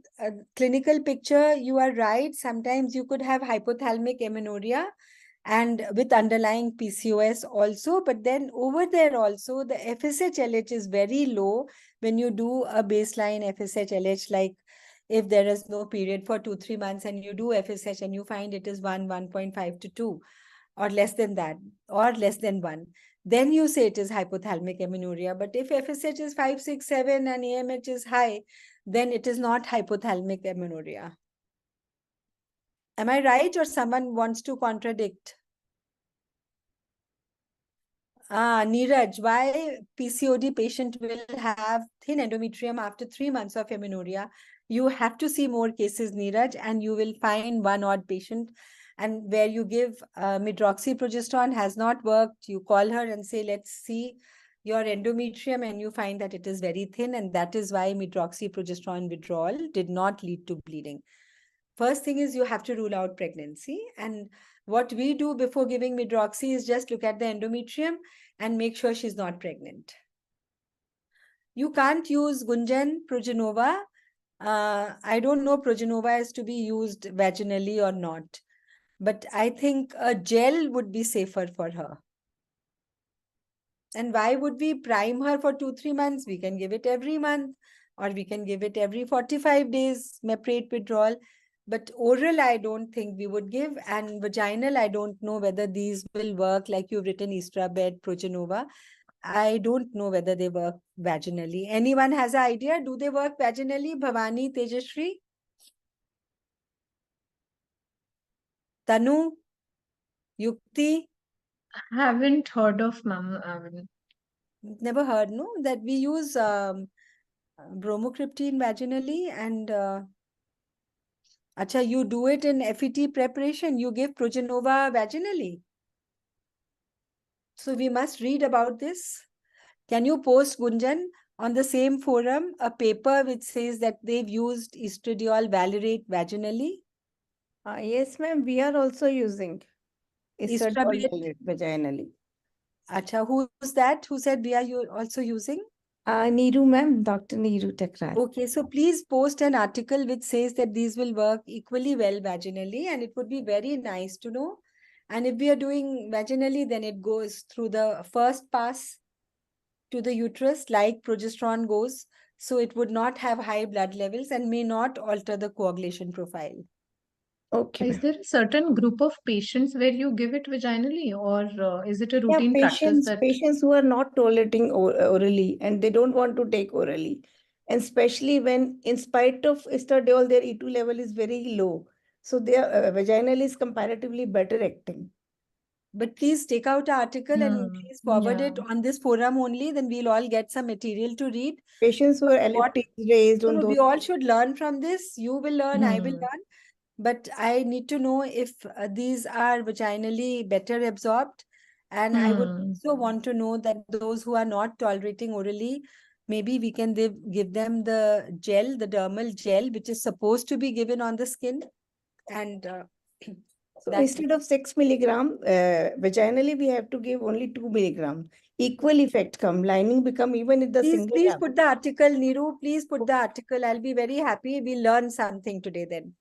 clinical picture, you are right. Sometimes you could have hypothalamic amenorrhea and with underlying PCOS also, but then over there also the FSH-LH is very low when you do a baseline FSH-LH, like if there is no period for 2-3 months and you do FSH and you find it is 1.5 to 2 or less than that or less than 1, then you say it is hypothalamic amenorrhea. But if FSH is 5, 6, 7 and AMH is high, then it is not hypothalamic amenorrhea. Am I right, or someone wants to contradict? Neeraj, why PCOD patient will have thin endometrium after 3 months of amenorrhea? You have to see more cases, Neeraj, and you will find one odd patient. And where you give medroxyprogesterone has not worked, you call her and say, let's see your endometrium, and you find that it is very thin, and that is why medroxyprogesterone withdrawal did not lead to bleeding. First thing is you have to rule out pregnancy. And what we do before giving medroxy is just look at the endometrium and make sure she's not pregnant. You can't use Gunjan, Progenova. I don't know Progenova is to be used vaginally or not. But I think a gel would be safer for her. And why would we prime her for 2-3 months? We can give it every month, or we can give it every 45 days, Meprate withdrawal. But oral, I don't think we would give. And vaginal, I don't know whether these will work, like you've written Estrabed, Progenova. I don't know whether they work vaginally. Anyone has an idea? Do they work vaginally? Bhavani, Tejashri? Tanu? Yukti? Haven't heard of, ma'am. Never heard, no? That we use bromocriptine vaginally and Acha, you do it in FET preparation. You give Progenova vaginally. So we must read about this. Can you post, Gunjan, on the same forum a paper which says that they've used estradiol valerate vaginally? Yes, ma'am. We are also using estradiol Estrabate. vaginally. Acha, who's that? Who said we are also using? Neeru, ma'am. Dr. Neeru Takrar. Okay, so please post an article which says that these will work equally well vaginally, and it would be very nice to know. And if we are doing vaginally, then it goes through the first pass to the uterus like progesterone goes. So it would not have high blood levels and may not alter the coagulation profile. Okay, Is ma'am. there a certain group of patients where you give it vaginally, or is it a Yeah, routine practice that? patients who are not tolerating orally and they don't want to take orally. And especially when, in spite of estradiol, their E2 level is very low. So their vaginal is comparatively better acting. But please take out an article and please forward it Yeah. on this forum only. Then we'll all get some material to read. Patients who are What- LFTs raised No, on no, those. we all should learn from this. You will learn, I will Hmm. learn. But I need to know if these are vaginally better absorbed. And I would also want to know that those who are not tolerating orally, maybe we can give them the gel, the dermal gel, which is supposed to be given on the skin. And So that instead of 6 milligram, vaginally we have to give only 2 milligram. Equal effect come. Lining become even in the single. please put the article, Neeru. Please put the article. I'll be very happy. We learn something today then.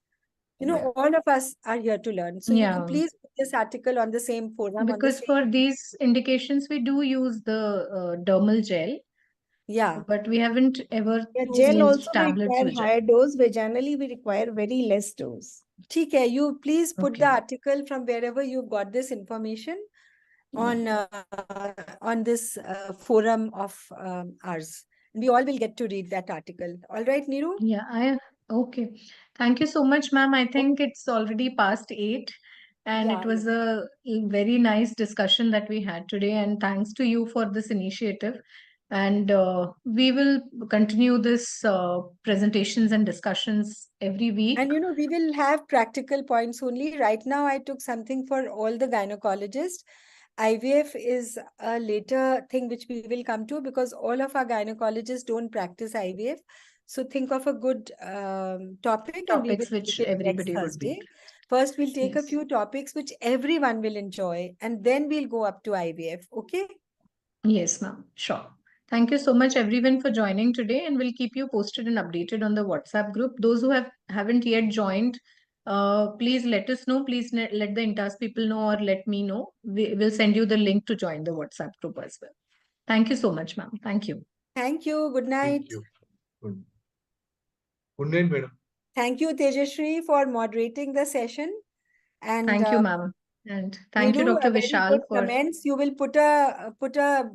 You know, Yeah. all of us are here to learn. So you Yeah. please put this article on the same forum. on the Because same, for these indications, we do use the dermal gel, yeah. but we haven't ever Yeah, gel used also we tablets require which are. higher dose. Vaginally we require very less dose. ठीक है, you please put the Okay. article from wherever you got this information on this forum of ours. We all will get to read that article. All right, Neeru? Yeah, okay. Thank you so much, ma'am. I think it's already past 8, and Yeah, it was a very nice discussion that we had today. And thanks to you for this initiative. And we will continue this presentations and discussions every week. And you know, we will have practical points only. Right now, I took something for all the gynecologists. IVF is a later thing which we will come to because all of our gynecologists don't practice IVF. So think of a good topic and we will Topics which take it next everybody would be. Thursday. First, we'll take a Yes. few topics which everyone will enjoy and then we'll go up to IVF. Okay? Yes, ma'am. Sure. Thank you so much, everyone, for joining today, and we'll keep you posted and updated on the WhatsApp group. Those who haven't yet joined, please let us know. Please let the Intas people know, or let me know. We'll send you the link to join the WhatsApp group as well. Thank you so much, ma'am. Thank you. Thank you. Good night. Thank you. Good night, madam. Thank you, Tejashri, for moderating the session. And Thank you, ma'am. And thank you, Neeru, Dr. very Vishal, good for comments. You will put a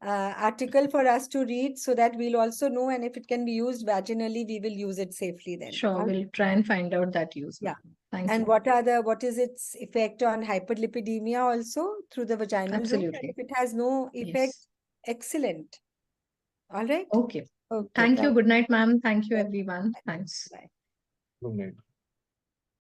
article for us to read so that we'll also know, and if it can be used vaginally, we will use it safely then. sure. We'll try and find out that use. Yeah. Thank And you. what is its effect on hyperlipidemia also through the vaginal route? Absolutely. And if it has no effect, Yes. excellent. All right. Okay. Okay. Thank you. Good night, ma'am. Thank you, everyone. Thanks. Bye. Good night.